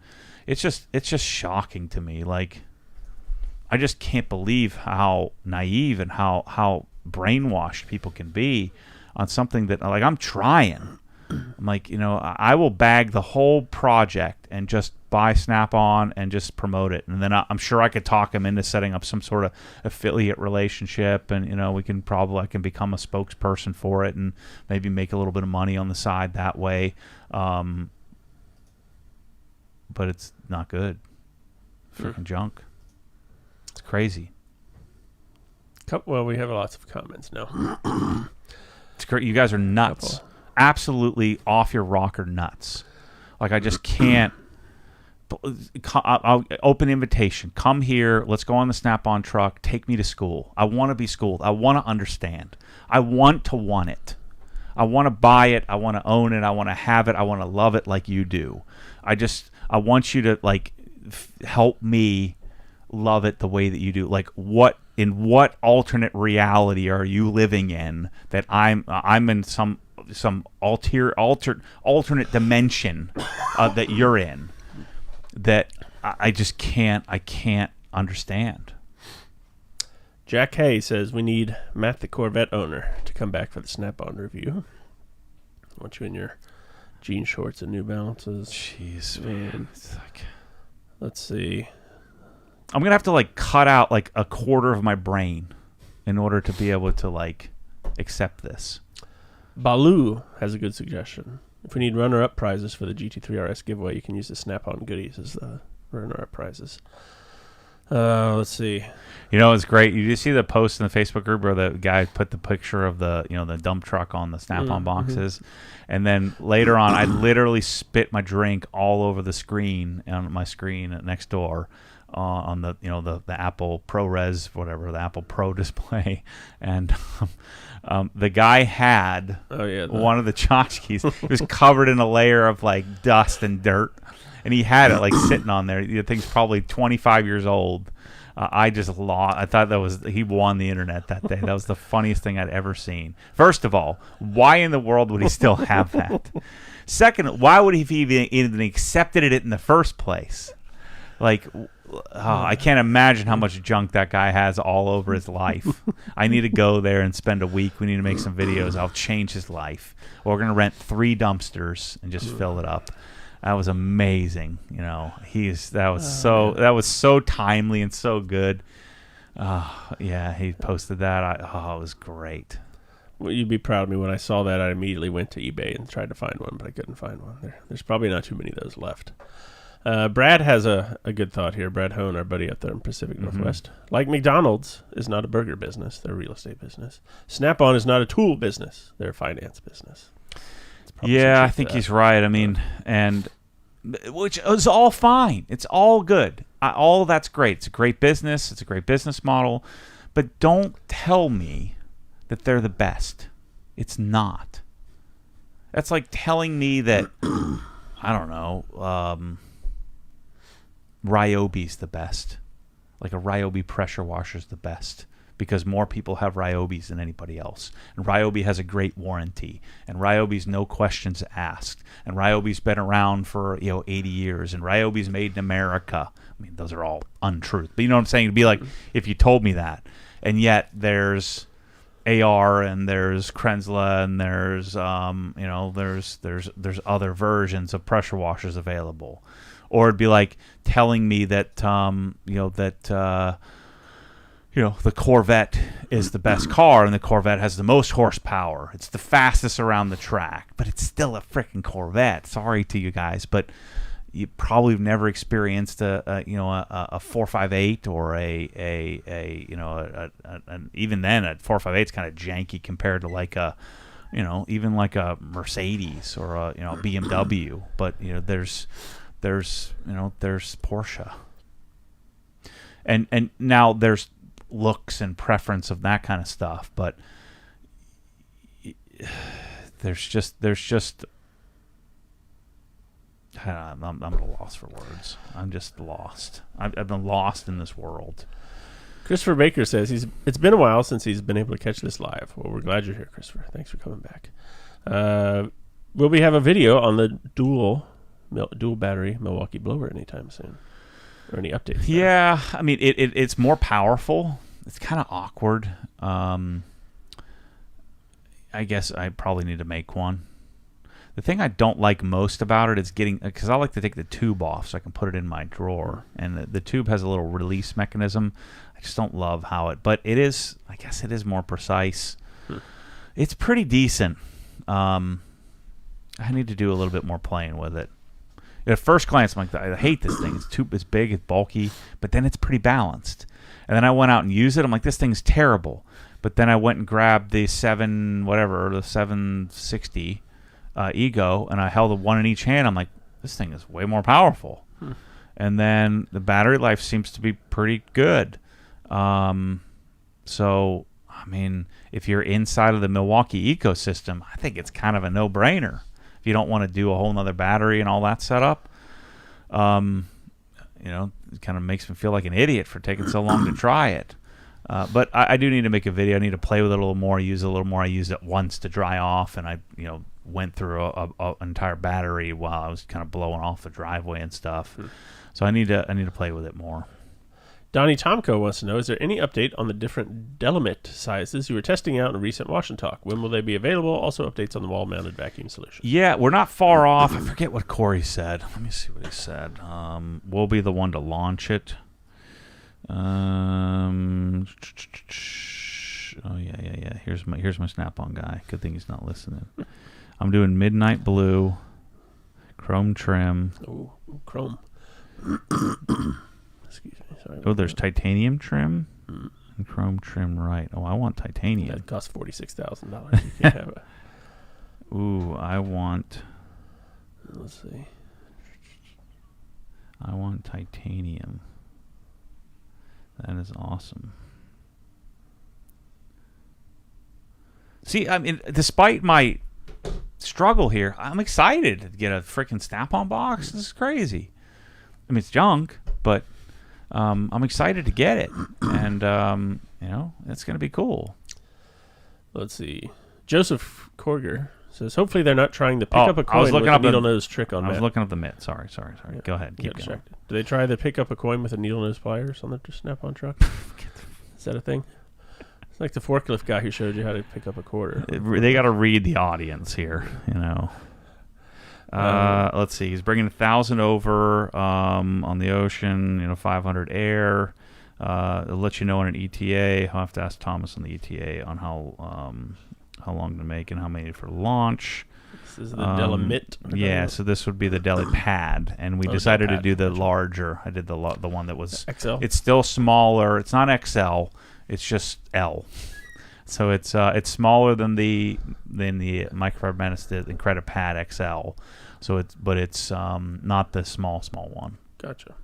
Speaker 1: it's just shocking to me. Like, I just can't believe how naive and how brainwashed people can be on something that, like, I'm trying. I'm like, I will bag the whole project and just buy Snap-on and just promote it. And then I'm sure I could talk him into setting up some sort of affiliate relationship, and I can become a spokesperson for it and maybe make a little bit of money on the side that way. But it's not good. Freaking junk. It's crazy.
Speaker 2: Well, we have lots of comments now.
Speaker 1: It's great. You guys are nuts. Absolutely off your rocker nuts. Like, I just can't. I'll open invitation. Come here. Let's go on the Snap-on truck. Take me to school. I want to be schooled. I want to understand. I want to want it. I want to buy it. I want to own it. I want to have it. I want to love it like you do. I want you to, like, help me love it the way that you do. Like, in what alternate reality are you living in that I'm in some alternate dimension that you're in that I can't understand.
Speaker 2: Jack Hay says we need Matt the Corvette owner to come back for the Snap-on review. I want you in your jean shorts and New Balances.
Speaker 1: Jeez, man. It's like,
Speaker 2: let's see.
Speaker 1: I'm going to have to, like, cut out, like, a quarter of my brain in order to be able to, like, accept this.
Speaker 2: Balu has a good suggestion. If we need runner-up prizes for the GT3 RS giveaway, you can use the Snap-on goodies as the runner-up prizes. Let's see.
Speaker 1: It's great. You just see the post in the Facebook group where the guy put the picture of the the dump truck on the Snap-on boxes, and then later on, I literally spit my drink all over the screen on my screen next door. On the the Apple ProRes, whatever, the Apple Pro display, and the guy had one of the tchotchkes. It was covered in a layer of, like, dust and dirt, and he had it, like, sitting on there. The thing's probably 25 years old. I just lost. I thought he won the internet that day. That was the funniest thing I'd ever seen. First of all, why in the world would he still have that? Second, why would he even accepted it in the first place? Like, I can't imagine how much junk that guy has all over his life. I need to go there and spend a week. We need to make some videos. I'll change his life. We're going to rent 3 dumpsters and just fill it up. That was amazing. That was so timely and so good. Yeah, he posted that. It was great.
Speaker 2: Well, you'd be proud of me. When I saw that, I immediately went to eBay and tried to find one, but I couldn't find one. There's probably not too many of those left. Brad has a good thought here. Brad Hone, our buddy up there in Pacific Northwest. Like McDonald's is not a burger business. They're a real estate business. Snap-on is not a tool business. They're a finance business.
Speaker 1: Yeah, I think he's right. I mean, and which is all fine. It's all good. All that's great. It's a great business. It's a great business model. But don't tell me that they're the best. It's not. That's like telling me that, I don't know, Ryobi's the best. Like a Ryobi pressure washer's the best because more people have Ryobis than anybody else. And Ryobi has a great warranty. And Ryobi's no questions asked. And Ryobi's been around for 80 years. And Ryobi's made in America. I mean, those are all untruth. But you know what I'm saying? It'd be like if you told me that. And yet there's AR and there's Krenzla and there's other versions of pressure washers available. Or it'd be like telling me that the Corvette is the best car and the Corvette has the most horsepower. It's the fastest around the track, but it's still a freaking Corvette. Sorry to you guys, but you probably have never experienced a 458 or even then a 458 is kind of janky compared to like a even like a Mercedes or a BMW. But there's Porsche, and now there's looks and preference of that kind of stuff, but there's just I'm at a loss for words. I'm just lost. I've been lost in this world.
Speaker 2: Christopher Baker says it's been a while since he's been able to catch this live. Well, we're glad you're here, Christopher. Thanks for coming back. Will we have a video on the dual battery Milwaukee blower anytime soon, or any updates?
Speaker 1: Yeah, I mean it's more powerful. It's kind of awkward. I guess I probably need to make one. The thing I don't like most about it is because I like to take the tube off so I can put it in my drawer, and the tube has a little release mechanism. I just don't love but it is, I guess it is more precise. It's pretty decent. I need to do a little bit more playing with it. At first glance, I'm like, I hate this thing. It's big, it's bulky, but then it's pretty balanced. And then I went out and used it. I'm like, this thing's terrible. But then I went and grabbed the 760 Ego, and I held one in each hand. I'm like, this thing is way more powerful. And then the battery life seems to be pretty good. So, I mean, if you're inside of the Milwaukee ecosystem, I think it's kind of a no-brainer. If you don't want to do a whole nother battery and all that setup, it kind of makes me feel like an idiot for taking so long to try it. But I do need to make a video. I need to play with it a little more, use it a little more. I used it once to dry off, and I went through an entire battery while I was kind of blowing off the driveway and stuff. So I need to play with it more.
Speaker 2: Donnie Tomko wants to know, is there any update on the different Delamit sizes you were testing out in a recent Wash and Talk? When will they be available? Also updates on the wall-mounted vacuum solution.
Speaker 1: Yeah, we're not far off. I forget what Corey said. Let me see what he said. We'll be the one to launch it. Oh yeah. Here's my Snap-on guy. Good thing he's not listening. I'm doing midnight blue, chrome trim.
Speaker 2: Oh, chrome. Excuse me. Sorry.
Speaker 1: Oh, there's titanium trim and chrome trim. Right. Oh, I want titanium.
Speaker 2: That costs $46,000. You can't have it.
Speaker 1: Ooh, I want.
Speaker 2: Let's see.
Speaker 1: I want titanium. That is awesome. See, I mean, despite my struggle here, I'm excited to get a freaking Snap-on box. This is crazy. I mean, it's junk, but I'm excited to get it, and it's going to be cool.
Speaker 2: Let's see. Joseph Korger says, hopefully they're not trying to pick up a coin with a needle nose trick on Matt.
Speaker 1: I was looking up the mitt. Sorry.
Speaker 2: Yeah.
Speaker 1: Go ahead. Keep going.
Speaker 2: Do they try to pick up a coin with a needle nose pliers on the Snap-on truck? Is that a thing? It's like the forklift guy who showed you how to pick up a quarter.
Speaker 1: They got to read the audience here, Let's see. He's bringing 1,000 over on the ocean. 500 air. It'll let you know on an ETA. I'll have to ask Thomas on the ETA on how long to make and how many for launch.
Speaker 2: This is the Delamit.
Speaker 1: Yeah, so this would be the Deli Pad, and we decided to do the larger. I did the one that was
Speaker 2: XL.
Speaker 1: It's still smaller. It's not XL. It's just L. So it's smaller than the Microfiber Menace, the Incredipad XL. So it's not the small one.
Speaker 2: Gotcha.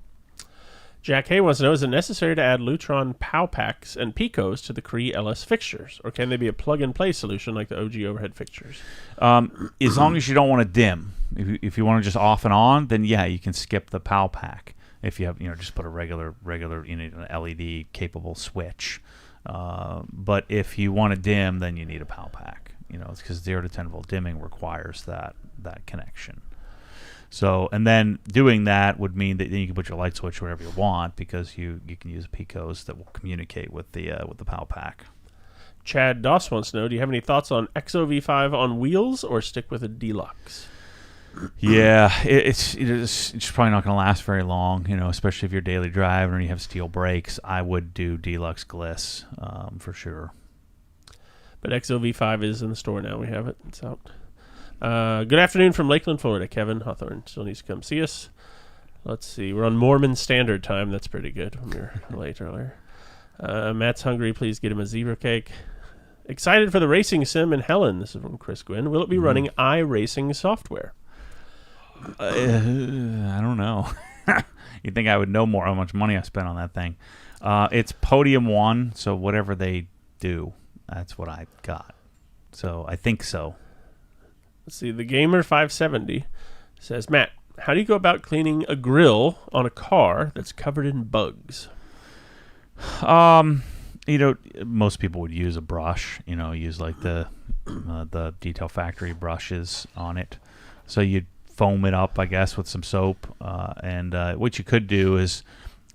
Speaker 2: Jack Hay wants to know, is it necessary to add Lutron POW packs and Picos to the Cree LS fixtures, or can they be a plug-and-play solution like the OG overhead fixtures?
Speaker 1: As long as you don't want to dim. If you want to just off and on, then yeah, you can skip the POW pack. If you have, just put a regular an LED capable switch. But if you want to dim, then you need a POW pack. It's because 0 to 10 volt dimming requires that connection. So, and then doing that would mean that then you can put your light switch wherever you want, because you can use Picos that will communicate with the POW pack.
Speaker 2: Chad Doss wants to know, do you have any thoughts on XOV5 on wheels, or stick with a Deluxe?
Speaker 1: Yeah, it's probably not going to last very long, especially if you're daily driving or you have steel brakes. I would do Deluxe Gliss for sure.
Speaker 2: But XOV5 is in the store now. We have it. It's out. Good afternoon from Lakeland, Florida. Kevin Hawthorne still needs to come see us. Let's see. We're on Mormon Standard Time. That's pretty good when we were late earlier. Matt's hungry. Please get him a zebra cake. Excited for the racing sim in Helen. This is from Chris Gwynn. Will it be running iRacing software?
Speaker 1: I don't know. You'd think I would know more how much money I spent on that thing. It's Podium 1, so whatever they do, that's what I got. So I think so.
Speaker 2: Let's see. The Gamer 570 says, Matt, how do you go about cleaning a grill on a car that's covered in bugs?
Speaker 1: Most people would use a brush. Use like the Detail Factory brushes on it. So you'd foam it up, I guess, with some soap. And what you could do is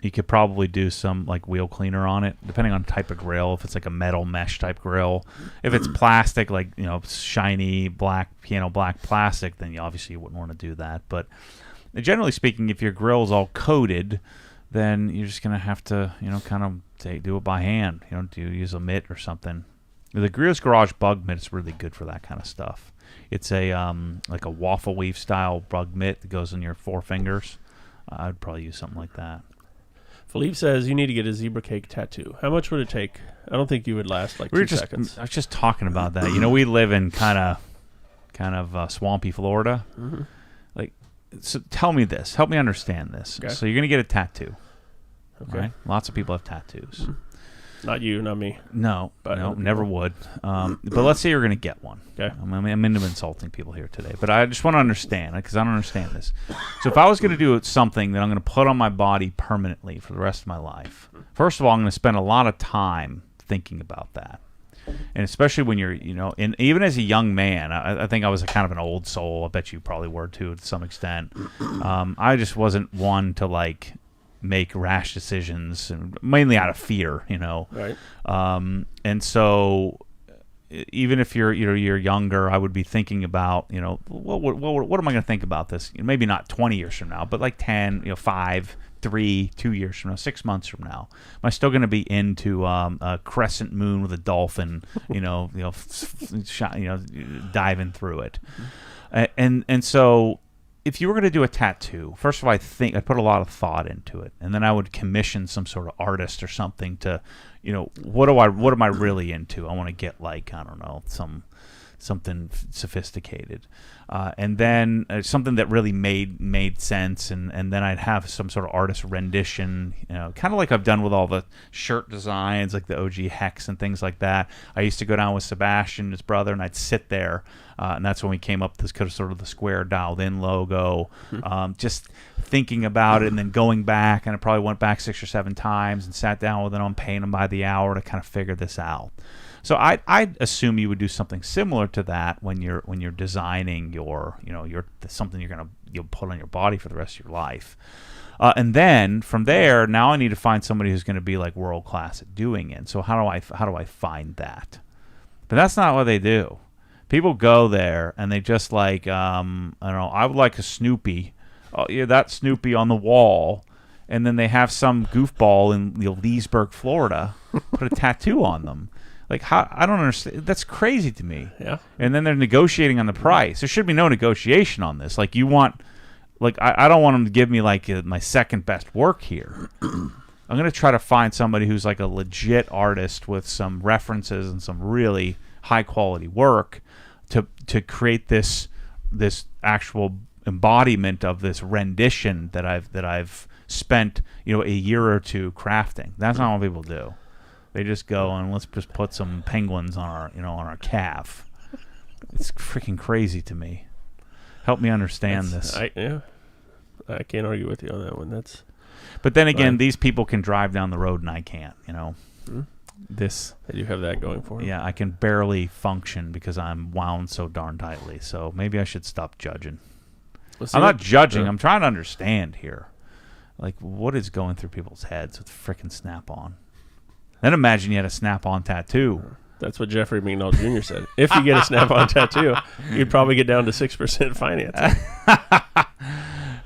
Speaker 1: You could probably do some like wheel cleaner on it, depending on the type of grill. If it's like a metal mesh type grill, if it's plastic, like shiny black piano black plastic, then you wouldn't want to do that. But generally speaking, if your grill is all coated, then you're just gonna have to kind of do it by hand. Do you use a mitt or something? The Grills Garage bug mitt is really good for that kind of stuff. It's a like a waffle weave style bug mitt that goes on your 4 fingers. I'd probably use something like that.
Speaker 2: Philippe says you need to get a zebra cake tattoo. How much would it take? I don't think you would last like 2 seconds.
Speaker 1: I was just talking about that. We live in kind of swampy Florida.
Speaker 2: Mm-hmm.
Speaker 1: So tell me this. Help me understand this.
Speaker 2: Okay.
Speaker 1: So you're going to get a tattoo.
Speaker 2: Okay.
Speaker 1: Right? Lots of people have tattoos.
Speaker 2: Mm-hmm. Not you, not me.
Speaker 1: No, never would. But let's say you're going to get one.
Speaker 2: Okay.
Speaker 1: I'm into insulting people here today, but I just want to understand, because I don't understand this. So if I was going to do something that I'm going to put on my body permanently for the rest of my life, first of all, I'm going to spend a lot of time thinking about that. And especially when you're, and even as a young man, I think I was a kind of an old soul. I bet you probably were too, to some extent. I just wasn't one to make rash decisions, mainly out of fear,
Speaker 2: Right.
Speaker 1: And so, even if you're younger, I would be thinking about what am I going to think about this? Maybe not 20 years from now, but like 10, 5, 3, 2 years from now, 6 months from now. Am I still going to be into a crescent moon with a dolphin, diving through it? And so, if you were going to do a tattoo, first of all, I'd put a lot of thought into it, and then I would commission some sort of artist or something to, what am I really into? I want to get something sophisticated, and then something that really made sense, and then I'd have some sort of artist rendition, kind of like I've done with all the shirt designs, like the OG Hex and things like that. I used to go down with Sebastian, his brother, and I'd sit there, and that's when we came up with this sort of the square dialed in logo, just thinking about it, and then going back, and I probably went back 6 or 7 times and sat down with them, paying them by the hour to kind of figure this out. So I'd assume you would do something similar to that when you're designing your something you'll put on your body for the rest of your life, and then from there, now I need to find somebody who's going to be like world class at doing it. So how do I find that? But that's not what they do. People go there and they just I don't know, I would like a Snoopy. Oh yeah, that Snoopy on the wall, and then they have some goofball in Leesburg, Florida, put a tattoo on them. How? I don't understand. That's crazy to me.
Speaker 2: Yeah.
Speaker 1: And then they're negotiating on the price. There should be no negotiation on this. You want, I don't want them to give me my second best work here. I'm going to try to find somebody who's a legit artist with some references and some really high quality work to create this actual embodiment of this rendition that I've spent a year or 2 crafting. That's not what people do. They just go and let's just put some penguins on our calf. It's freaking crazy to me. Help me understand this.
Speaker 2: I can't argue with you on that one.
Speaker 1: But then again, these people can drive down the road and I can't.
Speaker 2: Mm-hmm.
Speaker 1: They
Speaker 2: do have that going for them.
Speaker 1: Yeah, I can barely function because I'm wound so darn tightly. So maybe I should stop judging. I'm not judging. I'm trying to understand here, what is going through people's heads with freaking Snap-on. Then imagine you had a Snap-on tattoo.
Speaker 2: That's what Jeffrey McNall Jr. said. If you get a Snap-on tattoo, you'd probably get down to 6% financing.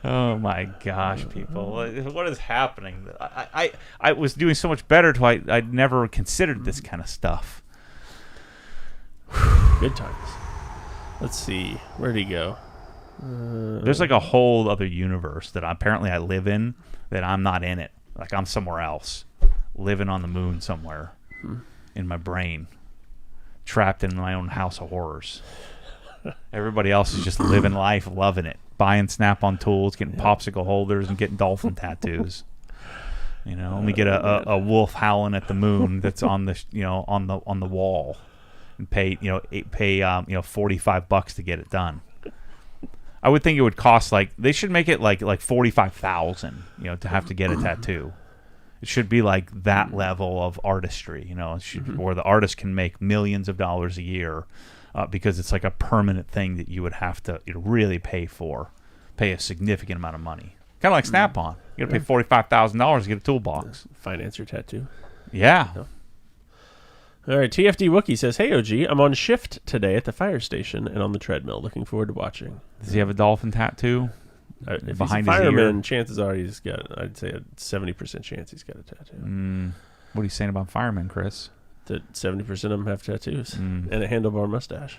Speaker 1: Oh my gosh, people! What is happening? I was doing so much better till I'd never considered this kind of stuff.
Speaker 2: Good times. Let's see. Where'd he go?
Speaker 1: There's a whole other universe that apparently I live in that I'm not in it. I'm somewhere else. Living on the moon somewhere in my brain, trapped in my own house of horrors. Everybody else is just living life, loving it, buying Snap-on tools, getting popsicle holders, and getting dolphin tattoos. Let me get a wolf howling at the moon that's on the on the wall, and pay $45 to get it done. I would think it would cost they should make it like $45,000 to have to get a tattoo. It should be that level of artistry, it should, where the artist can make millions of dollars a year, because it's a permanent thing that you would have to really pay a significant amount of money. Kind of like Snap-on. You got to pay $45,000 to get a toolbox.
Speaker 2: Finance your tattoo.
Speaker 1: Yeah.
Speaker 2: No. All right, TFD Wookie says, "Hey OG, I'm on shift today at the fire station and on the treadmill. Looking forward to watching."
Speaker 1: Does he have a dolphin tattoo?
Speaker 2: If
Speaker 1: Behind
Speaker 2: he's a
Speaker 1: his
Speaker 2: fireman,
Speaker 1: ear?
Speaker 2: chances are he's got, I'd say a 70% chance he's got a tattoo.
Speaker 1: What are you saying about firemen, Chris?
Speaker 2: That 70% of them have tattoos and a handlebar mustache.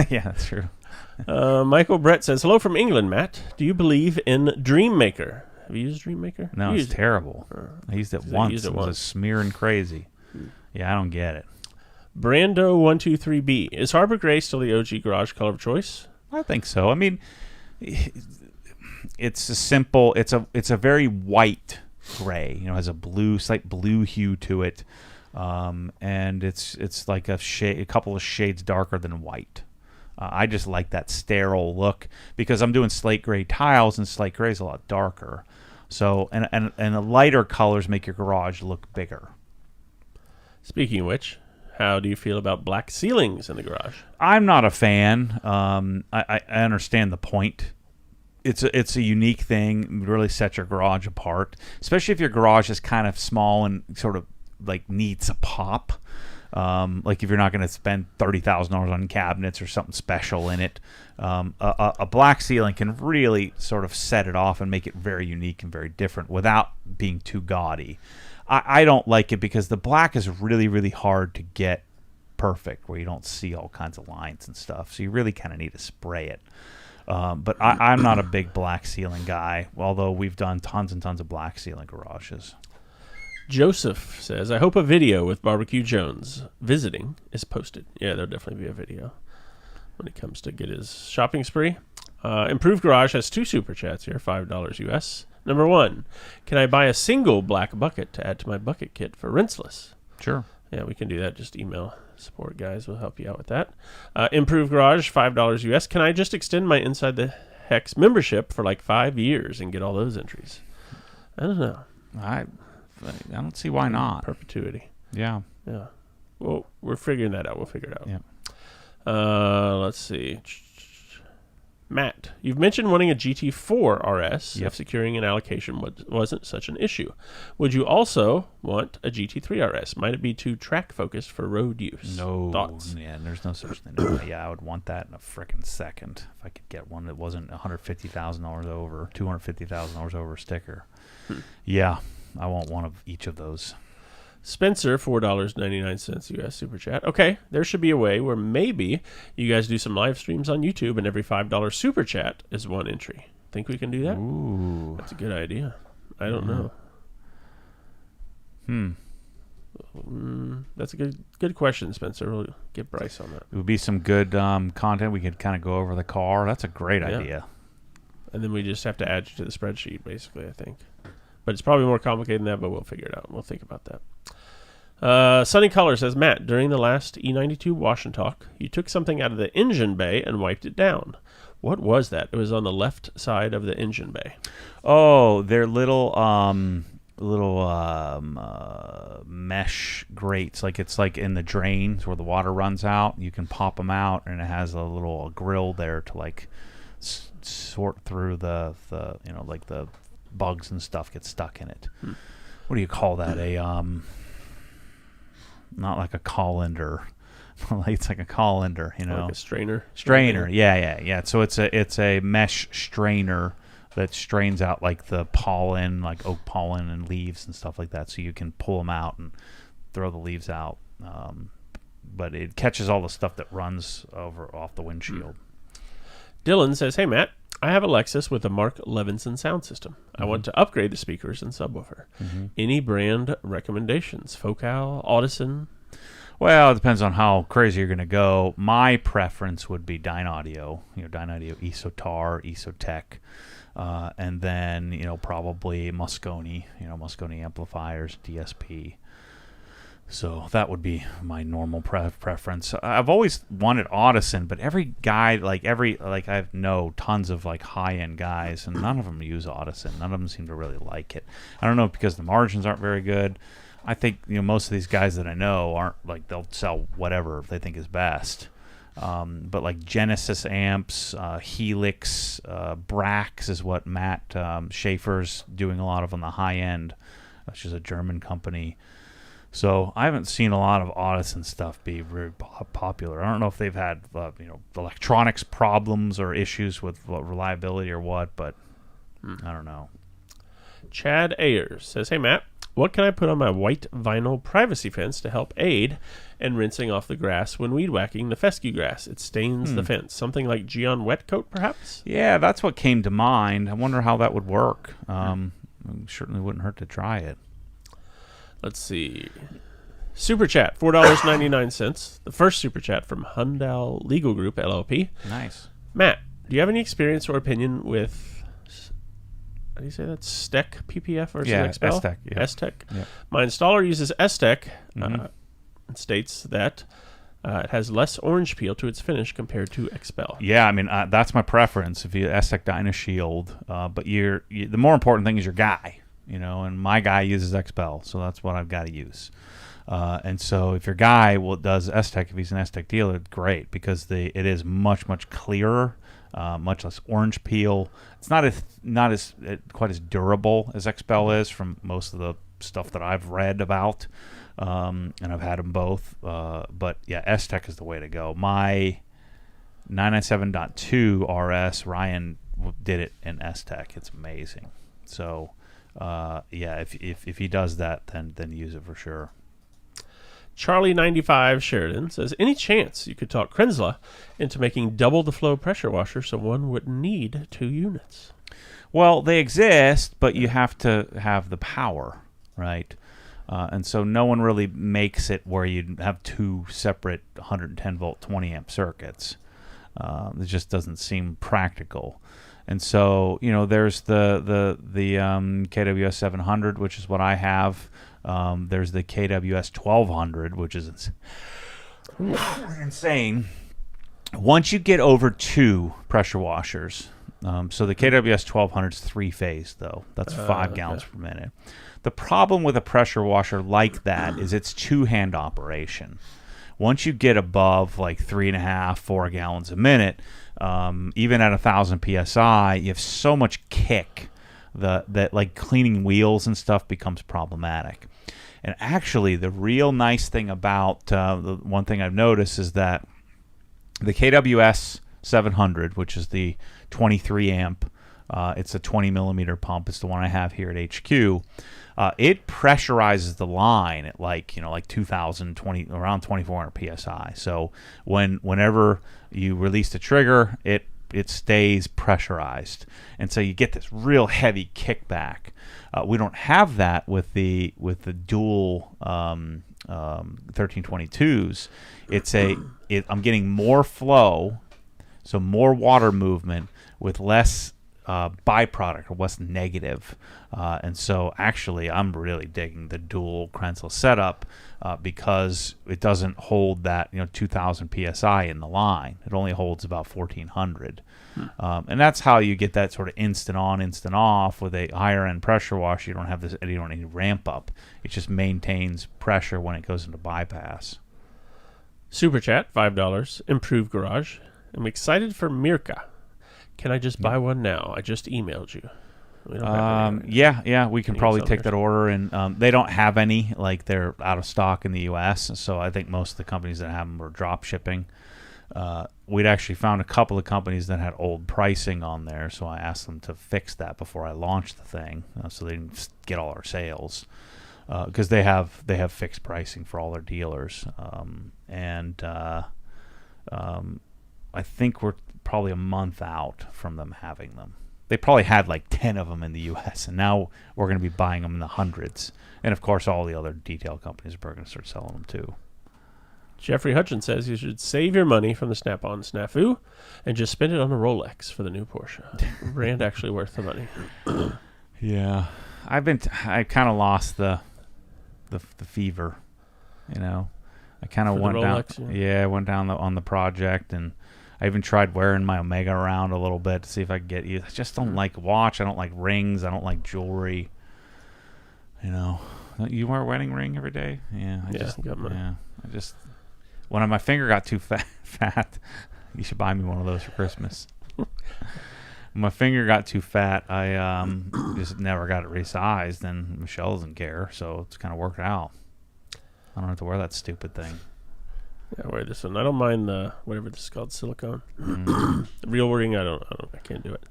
Speaker 1: Yeah, that's true.
Speaker 2: Michael Brett says, "Hello from England, Matt. Do you believe in Dreammaker? Have you used Dreammaker?"
Speaker 1: No,
Speaker 2: You
Speaker 1: it's
Speaker 2: used it?
Speaker 1: terrible. I used it once.
Speaker 2: used it
Speaker 1: It was
Speaker 2: once.
Speaker 1: a smearing crazy. Yeah, I don't get it.
Speaker 2: Brando123B. Is Harbor Gray still the OG garage color of choice?
Speaker 1: I think so. I mean, it's a simple. It's a very white gray. You know, has a slight blue hue to it, and it's like a couple of shades darker than white. I just like that sterile look because I'm doing slate gray tiles, and slate gray is a lot darker. So, and the lighter colors make your garage look bigger.
Speaker 2: Speaking of which, how do you feel about black ceilings in the garage?
Speaker 1: I'm not a fan. I understand the point. It's a unique thing. It really sets your garage apart, especially if your garage is kind of small and sort of like needs a pop. Like if you're not going to spend $30,000 on cabinets or something special in it, a black ceiling can really sort of set it off and make it very unique and very different without being too gaudy. I don't like it because the black is really, really hard to get perfect where you don't see all kinds of lines and stuff. So you really kind of need to spray it. But I'm not a big black ceiling guy, although we've done tons and tons of black ceiling garages.
Speaker 2: Joseph says, "I hope a video with Barbecue Jones visiting is posted." Yeah, there'll definitely be a video when it comes to get his shopping spree. Improved Garage has 2 super chats here, $5 US. Number 1, can I buy a single black bucket to add to my bucket kit for rinseless?
Speaker 1: Sure.
Speaker 2: Yeah, we can do that. Just email support guys. We'll help you out with that. Improved Garage, $5 US. Can I just extend my Inside the Hex membership for like 5 years and get all those entries? I don't know.
Speaker 1: I don't see why not.
Speaker 2: Perpetuity.
Speaker 1: Yeah.
Speaker 2: Yeah. Well, we're figuring that out. We'll figure it out.
Speaker 1: Yeah.
Speaker 2: Let's see. Matt, you've mentioned wanting a GT4 RS if securing an allocation wasn't such an issue. Would you also want a GT3 RS? Might it be too track focused for road use?
Speaker 1: No.
Speaker 2: Thoughts?
Speaker 1: Yeah, there's no such thing. Yeah, I would want that in a frickin' second if I could get one that wasn't $150,000 over, $250,000 over sticker. Yeah, I want one of each of those.
Speaker 2: Spencer, $4.99 US super chat. Okay, there should be a way where maybe you guys do some live streams on YouTube and every $5 super chat is one entry. Think we can do that?
Speaker 1: Ooh.
Speaker 2: That's a good idea. I don't know. That's a good question, Spencer. We'll get Bryce on that.
Speaker 1: It would be some good content. We could kind of go over the car. That's a great idea.
Speaker 2: And then we just have to add you to the spreadsheet, basically, I think. But it's probably more complicated than that, but we'll figure it out. We'll think about that. Sunny Color says, Matt, during the last E92 wash and talk, you took something out of the engine bay and wiped it down. What was that? It was on the left side of the engine bay.
Speaker 1: Oh, they're little mesh grates. Like it's like in the drains where the water runs out. You can pop them out, and it has a little grill there to like sort through the like the bugs and stuff get stuck in it. What do you call that? Not like a colander. It's like a colander,
Speaker 2: Like a strainer.
Speaker 1: Strainer, yeah. So it's a mesh strainer that strains out like the pollen, like oak pollen and leaves and stuff like that. So you can pull them out and throw the leaves out. But it catches all the stuff that runs off the windshield.
Speaker 2: Dylan says, hey, Matt, I have a Lexus with a Mark Levinson sound system. I want to upgrade the speakers and subwoofer. Any brand recommendations? Focal, Audison?
Speaker 1: Well, it depends on how crazy you're going to go. My preference would be Dyne Audio. Dyne Audio Esotar, Esotech. And then, probably Moscone. Moscone amplifiers, DSP. So that would be my normal preference. I've always wanted Audison, but every guy, I know tons of high-end guys, and none of them use Audison. None of them seem to really like it. I don't know, because the margins aren't very good. I think most of these guys that I know aren't they'll sell whatever they think is best. But like Genesis amps, Helix, Brax is what Matt Schaefer's doing a lot of on the high end, which is a German company. So I haven't seen a lot of Audison stuff be very popular. I don't know if they've had electronics problems or issues with reliability or what, but I don't know.
Speaker 2: Chad Ayers says, "Hey Matt, what can I put on my white vinyl privacy fence to help aid in rinsing off the grass when weed whacking the fescue grass? It stains the fence. Something like Geon Wet Coat, perhaps?"
Speaker 1: Yeah, that's what came to mind. I wonder how that would work. It certainly wouldn't hurt to try it.
Speaker 2: Let's see. Super chat, $4.99. The first super chat from Hundal Legal Group, LLP.
Speaker 1: Nice.
Speaker 2: Matt, do you have any experience or opinion with, how do you say that? STEC PPF versus XPEL?
Speaker 1: STEC. Yeah.
Speaker 2: STEC.
Speaker 1: Yeah.
Speaker 2: My installer uses STEC and states that it has less orange peel to its finish compared to XPEL.
Speaker 1: Yeah, I mean, that's my preference. If you STEC Dynashield, but the more important thing is your guy. And my guy uses XPEL, so that's what I've got to use. And so if your guy does STEC, if he's an STEC dealer, great, because it is much, much clearer, much less orange peel. It's not quite as durable as XPEL is from most of the stuff that I've read about, and I've had them both. But yeah, STEC is the way to go. My 997.2 RS, Ryan did it in STEC. It's amazing. So. If he does that, then use it for sure.
Speaker 2: Charlie95 Sheridan says, "Any chance you could talk Krenzla into making double the flow pressure washer so one would need 2 units?"
Speaker 1: Well, they exist, but you have to have the power, right? And so no one really makes it where you have 2 separate 110 volt 20 amp circuits. It just doesn't seem practical. And so, there's the KWS 700, which is what I have. There's the KWS 1200, which is insane. Once you get over 2 pressure washers, so the KWS 1200 is 3-phase, though. That's 5 gallons per minute. The problem with a pressure washer like that is it's 2-hand operation. Once you get above like 3.5, 4 gallons a minute, even at 1,000 psi, you have so much kick that like cleaning wheels and stuff becomes problematic. And actually, the real nice thing about the one thing I've noticed is that the KWS 700, which is the 23 amp, it's a 20 millimeter pump. It's the one I have here at HQ. It pressurizes the line at like 2,020, around 2,400 psi. So whenever you release the trigger, it stays pressurized, and so you get this real heavy kickback. We don't have that with the dual 1322s. I'm getting more flow, so more water movement with less byproduct or less negative. And so actually I'm really digging the dual Krenzl setup because it doesn't hold that 2,000 psi in the line. It only holds about 1,400. And that's how you get that sort of instant on, instant off. With a higher end pressure washer, you don't have this, you don't need ramp up. It just maintains pressure when it goes into bypass.
Speaker 2: Super chat, $5. Improved garage. I'm excited for Mirka. Can I just buy one now? I just emailed you. We don't have any.
Speaker 1: Yeah, we can probably take that order, and they don't have any. Like, they're out of stock in the U.S., so I think most of the companies that have them are drop shipping. We'd actually found a couple of companies that had old pricing on there, so I asked them to fix that before I launched the thing, so they didn't get all our sales, because they have fixed pricing for all their dealers, and I think we're probably a month out from them having them. They probably had like 10 of them in the U.S., and now we're going to be buying them in the hundreds. And, of course, all the other detail companies are going to start selling them, too.
Speaker 2: Jeffrey Hutchins says you should save your money from the Snap-on snafu and just spend it on a Rolex for the new Porsche. Brand actually worth the money.
Speaker 1: Yeah. I kind of lost the fever, I kind of went
Speaker 2: Rolex,
Speaker 1: down. Yeah, I went down on the project, and I even tried wearing my Omega around a little bit to see if I could get you. I just don't like watch. I don't like rings. I don't like jewelry. You wear a wedding ring every day? Yeah. I when my finger got too fat, you should buy me one of those for Christmas. When my finger got too fat, I just never got it resized, and Michelle doesn't care, so it's kind of worked out. I don't have to wear that stupid thing.
Speaker 2: Yeah, I wear this one. I don't mind the whatever this is called, silicone. Real wording, I can't do it.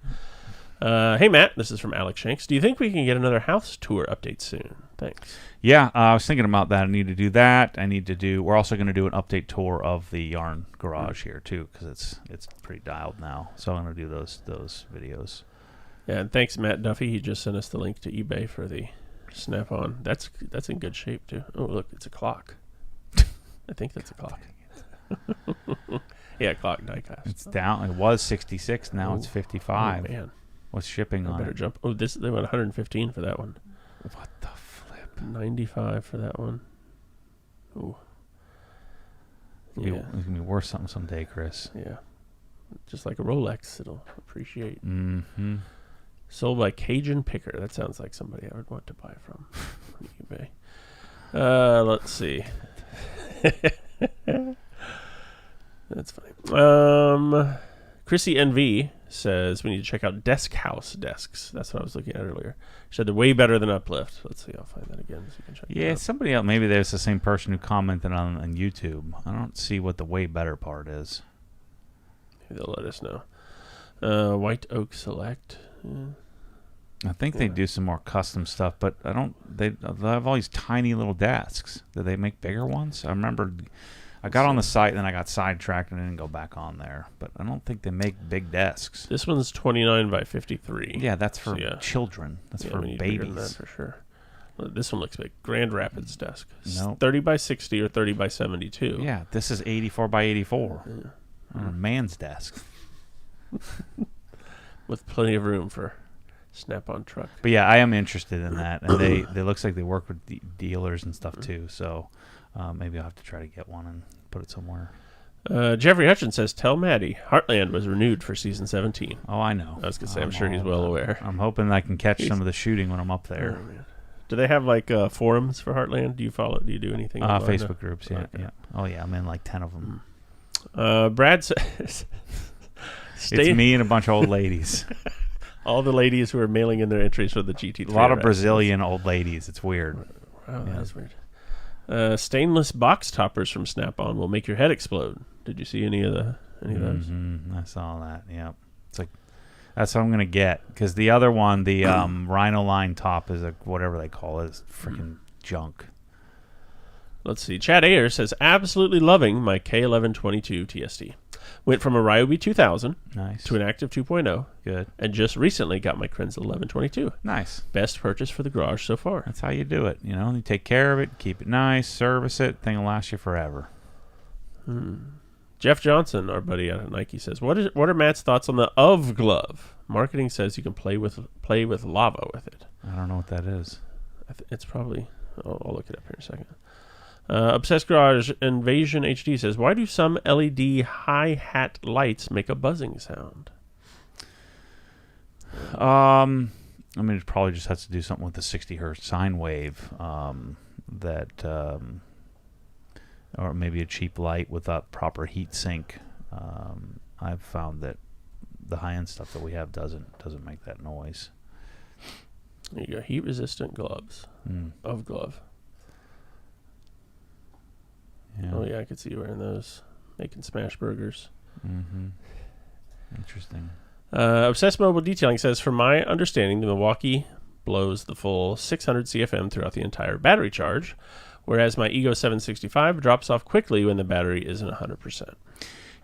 Speaker 2: Hey Matt, this is from Alex Shanks. Do you think we can get another house tour update soon? Thanks.
Speaker 1: Yeah, I was thinking about that. I need to do that. We're also going to do an update tour of the yarn garage here too, because it's pretty dialed now. So I'm going to do those videos.
Speaker 2: Yeah, and thanks Matt Duffy. He just sent us the link to eBay for the Snap-on. That's in good shape too. Oh look, it's a clock. I think that's a clock. Yeah, clock diecast.
Speaker 1: It's down. It was 66. Now it's 55.
Speaker 2: Oh man.
Speaker 1: What's shipping on
Speaker 2: better
Speaker 1: it?
Speaker 2: Jump. Oh, they went 115 for that one.
Speaker 1: What the flip?
Speaker 2: 95 for that one. Ooh. Yeah.
Speaker 1: It's going to be worth something someday, Chris.
Speaker 2: Yeah. Just like a Rolex, it'll appreciate.
Speaker 1: Mm-hmm.
Speaker 2: Sold by Cajun Picker. That sounds like somebody I would want to buy from on eBay. Let's see. That's funny. Chrissy NV says we need to check out Desk House desks. That's what I was looking at earlier. She said they're way better than Uplift. Let's see. I'll find that again so you can check it out.
Speaker 1: Somebody else. Maybe there's the same person who commented on YouTube. I don't see what the way better part is.
Speaker 2: Maybe they'll let us know. White Oak Select.
Speaker 1: I think they do some more custom stuff, but I don't. They have all these tiny little desks. Do they make bigger ones? I remember I got on the site and then I got sidetracked and didn't go back on there. But I don't think they make big desks.
Speaker 2: This one's 29 by 53.
Speaker 1: Yeah, that's for children. That's for babies.
Speaker 2: That for sure. This one looks big. Grand Rapids desk.
Speaker 1: No.
Speaker 2: 30 by 60 or 30 by 72.
Speaker 1: Yeah, this is 84 by 84. Yeah. On a man's desk.
Speaker 2: With plenty of room for Snap-on truck.
Speaker 1: But yeah, I am interested in that. And they looks like they work with dealers and stuff too. So maybe I'll have to try to get one and put it somewhere.
Speaker 2: Jeffrey Hutchins says, tell Maddie, Heartland was renewed for season 17.
Speaker 1: Oh, I know.
Speaker 2: I was going to say, I'm sure he's well aware.
Speaker 1: I'm hoping I can catch some of the shooting when I'm up there.
Speaker 2: Oh, man. Do they have like forums for Heartland? Do you follow? Do you do anything?
Speaker 1: Facebook groups, yeah,
Speaker 2: okay.
Speaker 1: Yeah. Oh yeah, I'm in like 10 of them.
Speaker 2: Brad says,
Speaker 1: it's me and a bunch of old ladies.
Speaker 2: All the ladies who are mailing in their entries for the GT3.
Speaker 1: A lot of Brazilian old ladies. It's weird.
Speaker 2: Wow, that's weird. Stainless box toppers from Snap-on will make your head explode. Did you see any of those?
Speaker 1: I saw that. Yeah, it's like that's what I'm gonna get because the other one, the Rhino line top, is whatever they call it, is freaking junk.
Speaker 2: Let's see. Chad Ayer says absolutely loving my K1122 TST. Went from a Ryobi 2000 to an Active 2.0.
Speaker 1: Good.
Speaker 2: And just recently got my Krenzel 1122.
Speaker 1: Nice.
Speaker 2: Best purchase for the garage so far.
Speaker 1: That's how you do it. You know, you take care of it, keep it nice, service it. Thing will last you forever.
Speaker 2: Jeff Johnson, our buddy out at Nike, says, "What are Matt's thoughts on the UV glove? Marketing says you can play with lava with it."
Speaker 1: I don't know what that is.
Speaker 2: It's probably. I'll look it up here in a second. Obsessed Garage Invasion HD says, "Why do some LED hi-hat lights make a buzzing sound?"
Speaker 1: I mean, it probably just has to do something with the 60 hertz sine wave. Or maybe a cheap light without proper heat sink. I've found that the high-end stuff that we have doesn't make that noise.
Speaker 2: There you go. Heat-resistant gloves. UV glove.
Speaker 1: Yeah.
Speaker 2: Oh, yeah, I could see you wearing those. Making smash burgers.
Speaker 1: Mm-hmm. Interesting.
Speaker 2: Obsessed Mobile Detailing says, from my understanding, the Milwaukee blows the full 600 CFM throughout the entire battery charge, whereas my Ego 765 drops off quickly when the battery isn't 100%.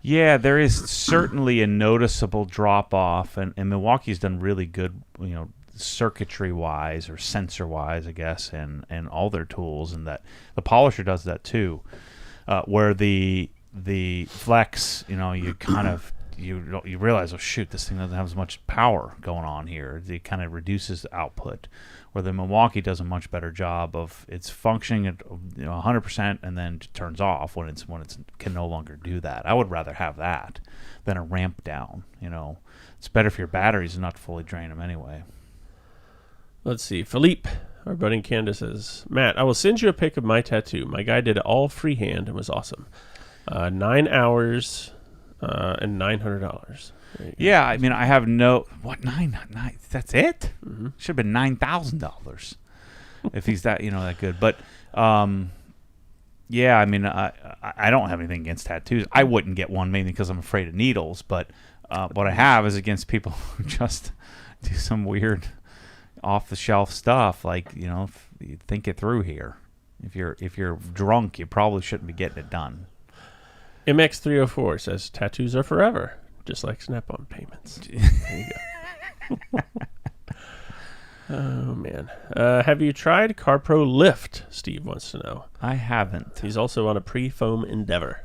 Speaker 1: Yeah, there is certainly a noticeable drop-off, and Milwaukee's done really good, circuitry-wise or sensor-wise, I guess, and all their tools, and that the polisher does that too. Where the Flex, you kind of you realize, oh shoot, this thing doesn't have as much power going on here. It kind of reduces the output. Where the Milwaukee does a much better job of it's functioning at 100% and then it turns off when it can no longer do that. I would rather have that than a ramp down. It's better for your batteries and not to fully drain them anyway.
Speaker 2: Let's see. Philippe, our buddy in Canada, says, Matt, I will send you a pic of my tattoo. My guy did it all freehand and was awesome. 9 hours and $900.
Speaker 1: Yeah, I mean, I have no nine. That's it.
Speaker 2: Mm-hmm.
Speaker 1: Should have been $9,000 if he's that that good. But yeah, I mean, I don't have anything against tattoos. I wouldn't get one mainly because I'm afraid of needles. But what I have is against people who just do some weird off the shelf stuff. Like if you think it through here. If you're drunk, you probably shouldn't be getting it done.
Speaker 2: MX304 says tattoos are forever, just like Snap-on payments. There you go. Oh, man. Have you tried CarPro Lift? Steve wants to know.
Speaker 1: I haven't.
Speaker 2: He's also on a pre-foam Endeavor.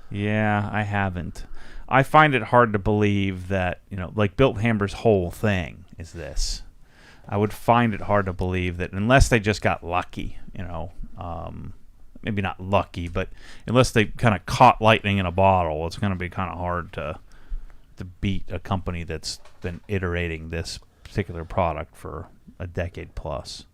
Speaker 1: Yeah, I haven't. I find it hard to believe that, like Built Hammer's whole thing is this. I would find it hard to believe that unless they just got lucky, maybe not lucky, but unless they kind of caught lightning in a bottle, it's going to be kind of hard to beat a company that's been iterating this particular product for a decade plus.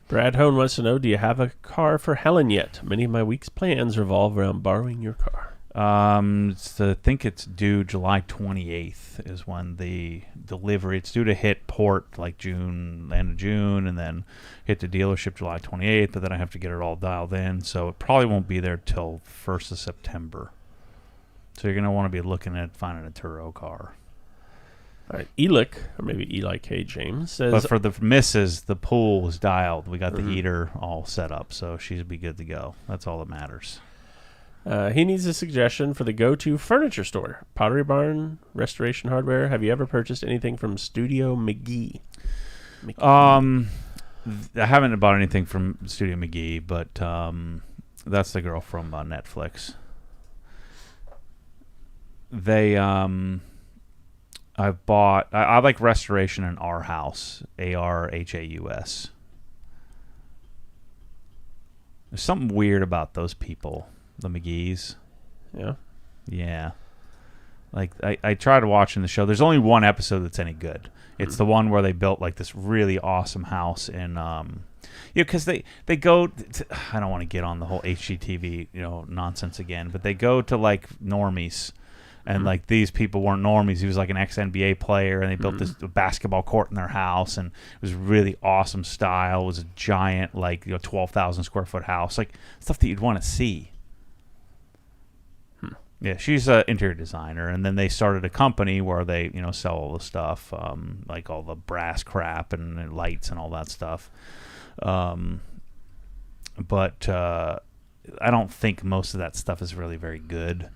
Speaker 2: Brad Hone wants to know, do you have a car for Helen yet? Many of my week's plans revolve around borrowing your car.
Speaker 1: I think it's due July 28th is when the delivery. It's due to hit port like end of June, and then hit the dealership July 28th. But then I have to get it all dialed in, so it probably won't be there till 1st of September. So you're gonna want to be looking at finding a Turo car.
Speaker 2: All right, Elick, or maybe Eli K. James says,
Speaker 1: but for the missus, the pool is dialed. We got the heater all set up, so she'll be good to go. That's all that matters.
Speaker 2: He needs a suggestion for the go-to furniture store. Pottery Barn, Restoration Hardware. Have you ever purchased anything from Studio McGee?
Speaker 1: I haven't bought anything from Studio McGee, but that's the girl from Netflix. I've bought. I like Restoration and Arhaus, Arhaus. There's something weird about those people. The McGees.
Speaker 2: Yeah.
Speaker 1: Yeah. Like, I tried watching the show. There's only one episode that's any good. It's the one where they built, like, this really awesome house in, because they go, I don't want to get on the whole HGTV, nonsense again, but they go to, like, normies. And, like, these people weren't normies. He was, like, an ex-NBA player, and they built this basketball court in their house, and it was really awesome style. It was a giant, like, 12,000-square-foot house. Like, stuff that you'd want to see. Yeah, she's an interior designer, and then they started a company where they, sell all the stuff, like all the brass crap and lights and all that stuff. But I don't think most of that stuff is really very good.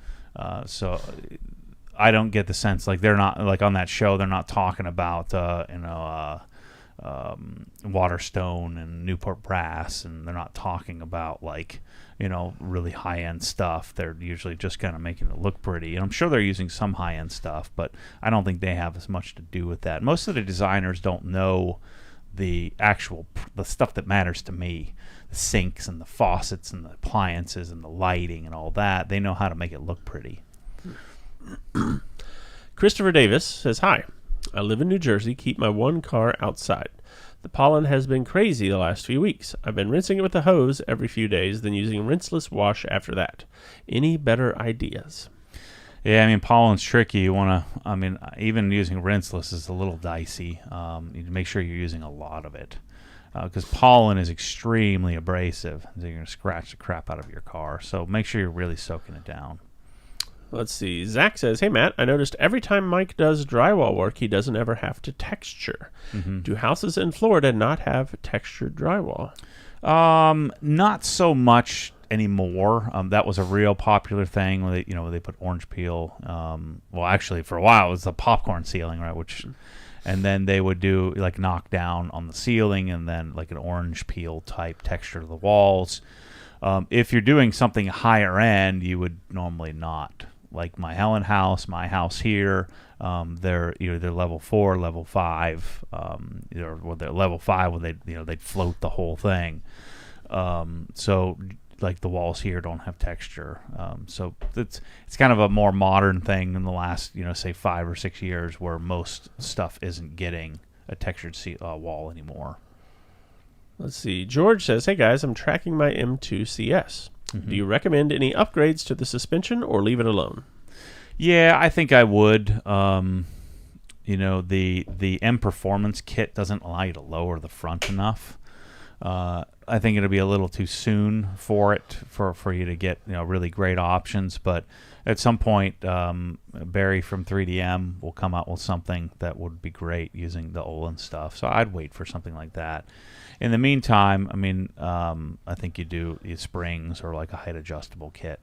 Speaker 1: So I don't get the sense, like, they're not, like, on that show, they're not talking about, Waterstone and Newport Brass, and they're not talking about, like, really high-end stuff. They're usually just kind of making it look pretty. And I'm sure they're using some high-end stuff, but I don't think they have as much to do with that. Most of the designers don't know the stuff that matters to me, the sinks and the faucets and the appliances and the lighting and all that. They know how to make it look pretty.
Speaker 2: Christopher Davis says, hi. I live in New Jersey, keep my one car outside. The pollen has been crazy the last few weeks. I've been rinsing it with a hose every few days, then using rinseless wash after that. Any better ideas?
Speaker 1: Yeah, I mean, pollen's tricky. You want to, even using rinseless is a little dicey. You need to make sure you're using a lot of it, because pollen is extremely abrasive. So you're going to scratch the crap out of your car. So make sure you're really soaking it down.
Speaker 2: Let's see. Zach says, hey, Matt, I noticed every time Mike does drywall work, he doesn't ever have to texture. Do houses in Florida not have textured drywall?
Speaker 1: Not so much anymore. That was a real popular thing where they put orange peel. Well, actually, for a while, it was the popcorn ceiling, right? And then they would do, like, knock down on the ceiling and then, like, an orange peel type texture to the walls. If you're doing something higher end, you would normally not. Like my Helen house, my house here, they're level 4, level 5, they're level 5 where they'd float the whole thing. So, like, the walls here don't have texture. So it's kind of a more modern thing in the last say 5 or 6 years, where most stuff isn't getting a textured wall anymore.
Speaker 2: Let's see. George says, hey guys, I'm tracking my M2 CS. Do you recommend any upgrades to the suspension or leave it alone?
Speaker 1: Yeah, I think I would. The M Performance kit doesn't allow you to lower the front enough. I think it'll be a little too soon for you to get really great options. But at some point, Barry from 3DM will come out with something that would be great using the Olin stuff. So I'd wait for something like that. In the meantime, I think you do these springs or like a height adjustable kit.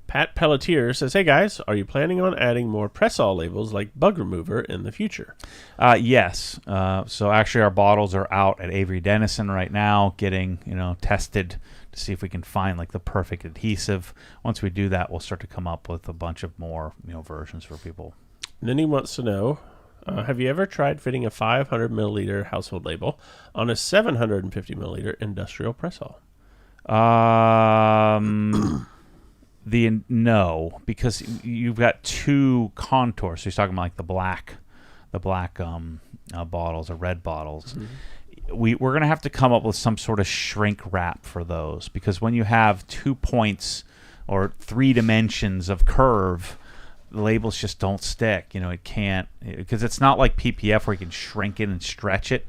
Speaker 2: Pat Pelletier says, hey guys, are you planning on adding more press-all labels like Bug Remover in the future?
Speaker 1: Yes. So actually our bottles are out at Avery Dennison right now getting, tested to see if we can find like the perfect adhesive. Once we do that, we'll start to come up with a bunch of more, versions for people.
Speaker 2: And then he wants to know, have you ever tried fitting a 500 milliliter household label on a 750 milliliter industrial press-all?
Speaker 1: No, because you've got two contours. So he's talking about like the black bottles or red bottles. Mm-hmm. We're going to have to come up with some sort of shrink wrap for those, because when you have 2 points or 3 dimensions of curve, the labels just don't stick. It can't, because it's not like PPF where you can shrink it and stretch it.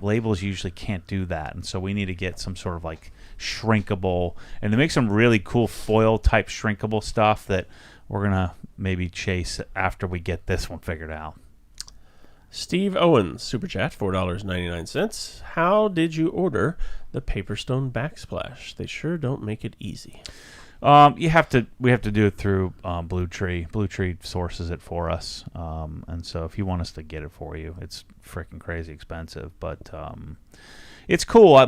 Speaker 1: Labels usually can't do that, and so we need to get some sort of like shrinkable, and to make some really cool foil type shrinkable stuff that we're gonna maybe chase after we get this one figured out.
Speaker 2: Steve Owens, super chat, $4.99. How did you order the Paperstone Backsplash? They sure don't make it easy.
Speaker 1: We have to do it through Blue Tree. Blue Tree sources it for us, and so if you want us to get it for you, it's freaking crazy expensive, but it's cool. I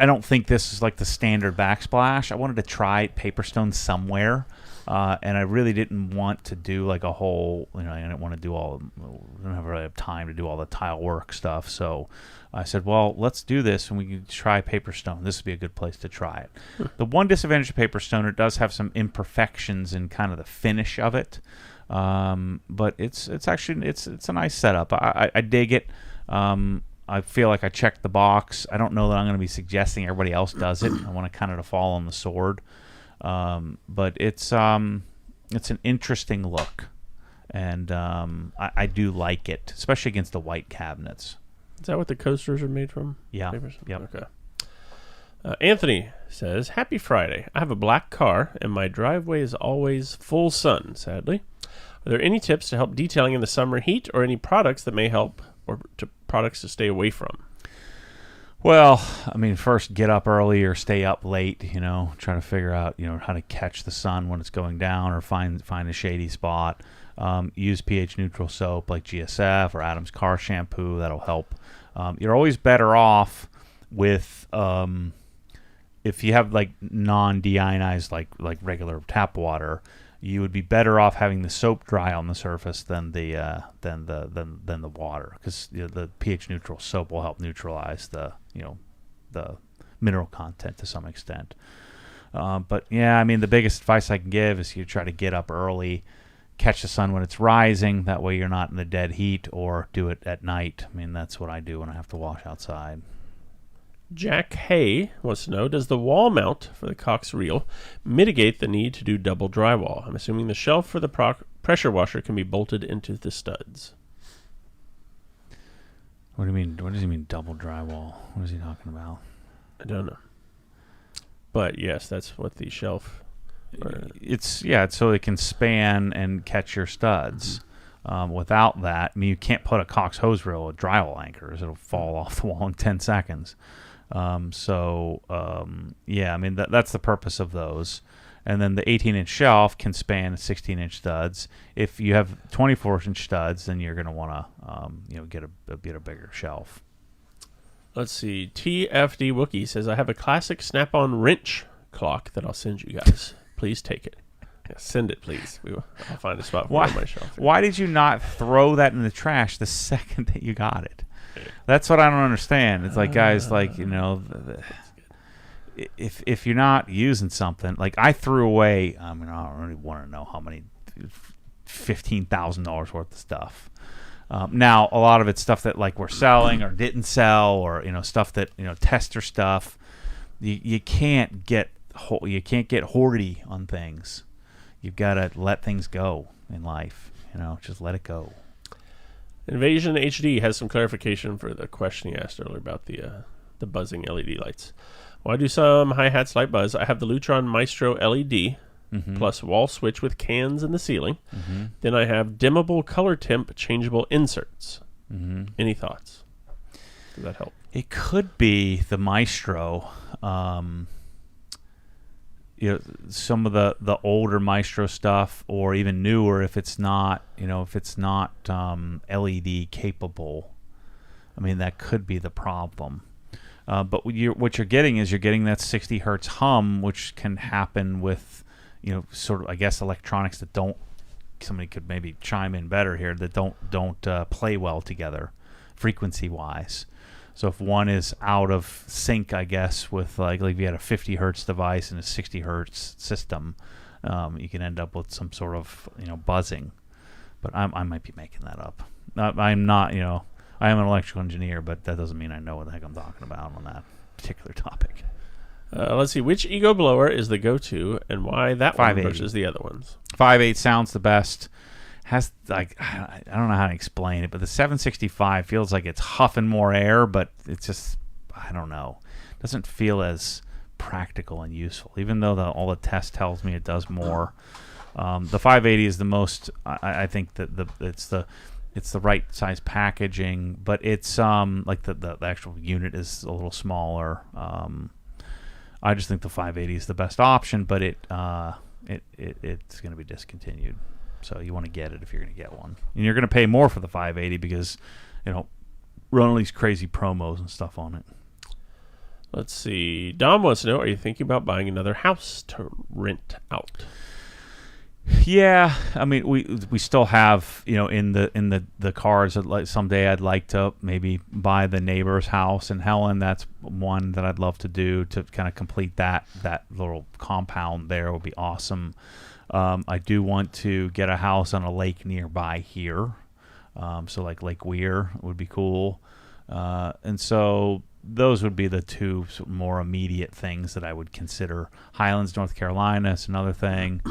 Speaker 1: don't think this is like the standard backsplash. I wanted to try Paperstone somewhere, and I really didn't want to do like a whole. I didn't want to do all. I don't really have time to do all the tile work stuff, so I said, well, let's do this, and we can try Paperstone. This would be a good place to try it. The one disadvantage of Paperstone, it does have some imperfections in kind of the finish of it, but it's actually it's a nice setup. I dig it. I feel like I checked the box. I don't know that I'm going to be suggesting everybody else does it. I want to kind of fall on the sword, but it's an interesting look, and I do like it, especially against the white cabinets.
Speaker 2: Is that what the coasters are made from?
Speaker 1: Yeah.
Speaker 2: Yep. Okay. Anthony says, happy Friday. I have a black car, and my driveway is always full sun, sadly. Are there any tips to help detailing in the summer heat, or any products that may help, or products to stay away from?
Speaker 1: Well, first get up early or stay up late, try to figure out, how to catch the sun when it's going down, or find a shady spot. Use pH neutral soap like GSF or Adam's Car Shampoo. That'll help. You're always better off with if you have like non-deionized like regular tap water. You would be better off having the soap dry on the surface than the water, because the pH neutral soap will help neutralize the mineral content to some extent. But yeah, the biggest advice I can give is you try to get up early, catch the sun when it's rising. That way you're not in the dead heat, or do it at night. That's what I do when I have to wash outside.
Speaker 2: Jack Hay wants to know, does the wall mount for the Cox reel mitigate the need to do double drywall? I'm assuming the shelf for the pressure washer can be bolted into the studs.
Speaker 1: What do you mean? What does he mean double drywall? What is he talking about?
Speaker 2: I don't know. But yes, that's what the shelf...
Speaker 1: It's so it can span and catch your studs. Without that, you can't put a Cox hose reel with drywall anchors. It'll fall off the wall in 10 seconds. That's the purpose of those. And then the 18-inch shelf can span 16-inch studs. If you have 24-inch studs, then you're going to want to get a bigger shelf.
Speaker 2: Let's see. TFD Wookie says, I have a classic snap-on wrench clock that I'll send you guys. Please take it. Yeah, send it, please. I'll find a spot for it on my shelf.
Speaker 1: Why did you not throw that in the trash the second that you got it? That's what I don't understand. It's like, guys, if you're not using something, like I threw away, I don't really want to know how many, $15,000 worth of stuff. Now, a lot of it's stuff that like we're selling or didn't sell, or stuff that tester stuff. you can't get hoardy on things. You've got to let things go in life. Just let it go.
Speaker 2: Invasion HD has some clarification for the question you asked earlier about the buzzing LED lights. Well, I do some hi-hats light buzz. I have the Lutron Maestro LED plus wall switch with cans in the ceiling. Then I have dimmable color temp changeable inserts. Any thoughts? Does that help?
Speaker 1: It could be the Maestro. Some of the older Maestro stuff, or even newer, if it's not LED capable. I mean, that could be the problem. But what you're getting is that 60 hertz hum, which can happen with, sort of, I guess, electronics that don't. Somebody could maybe chime in better here, that don't play well together, frequency wise. So if one is out of sync, I guess, with like if you had a 50 hertz device and a 60 hertz system, you can end up with some sort of buzzing. But I might be making that up. I'm not. I am an electrical engineer, but that doesn't mean I know what the heck I'm talking about on that particular topic.
Speaker 2: Let's see. Which ego blower is the go-to, and why that one
Speaker 1: 580
Speaker 2: versus the other ones?
Speaker 1: 5.8 sounds the best. Has I don't know how to explain it, but the 765 feels like it's huffing more air, but it's just, I don't know. It doesn't feel as practical and useful, even though all the test tells me it does more. The 580 is the most. I think that it's the right size packaging, but it's like the actual unit is a little smaller. I just think the 580 is the best option, but it's going to be discontinued. So you want to get it if you're going to get one, and you're going to pay more for the 580 because run all these crazy promos and stuff on it.
Speaker 2: Let's see. Dom wants to know: are you thinking about buying another house to rent out?
Speaker 1: Yeah, I mean, we still have in the cards that, like, someday I'd like to maybe buy the neighbor's house in Helen. That's one that I'd love to do to kind of complete that little compound there. Would be awesome. I do want to get a house on a lake nearby here, so like Lake Weir would be cool, and so those would be the two more immediate things that I would consider. Highlands, North Carolina is another thing,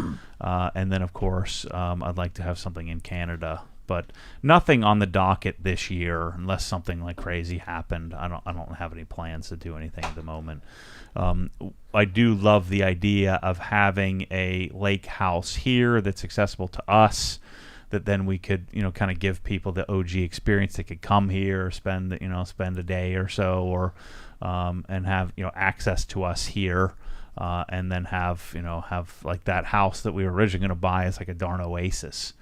Speaker 1: and then of course I'd like to have something in Canada, but nothing on the docket this year unless something like crazy happened. I don't have any plans to do anything at the moment. I do love the idea of having a lake house here that's accessible to us, that then we could kind of give people the OG experience. They could come here, spend a day or so, or and have access to us here, and then have like that house that we were originally going to buy as like a darn oasis.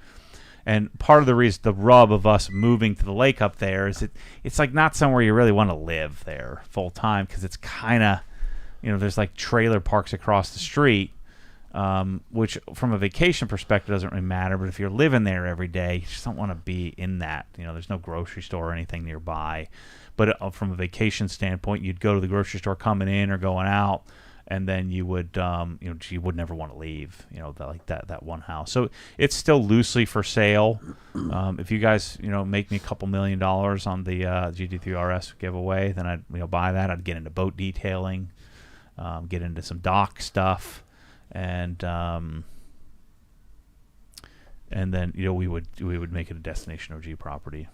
Speaker 1: And part of the reason, the rub of us moving to the lake up there, is it's like not somewhere you really want to live there full time, because it's kind of there's like trailer parks across the street, which from a vacation perspective doesn't really matter. But if you're living there every day, you just don't want to be in that. There's no grocery store or anything nearby. But from a vacation standpoint, you'd go to the grocery store coming in or going out, and then you would, you would never want to leave, like that one house. So it's still loosely for sale. If you guys, make me a couple $1 million on the GT3 RS giveaway, then I'd, buy that. I'd get into boat detailing, get into some dock stuff, and then we would make it a destination OG property.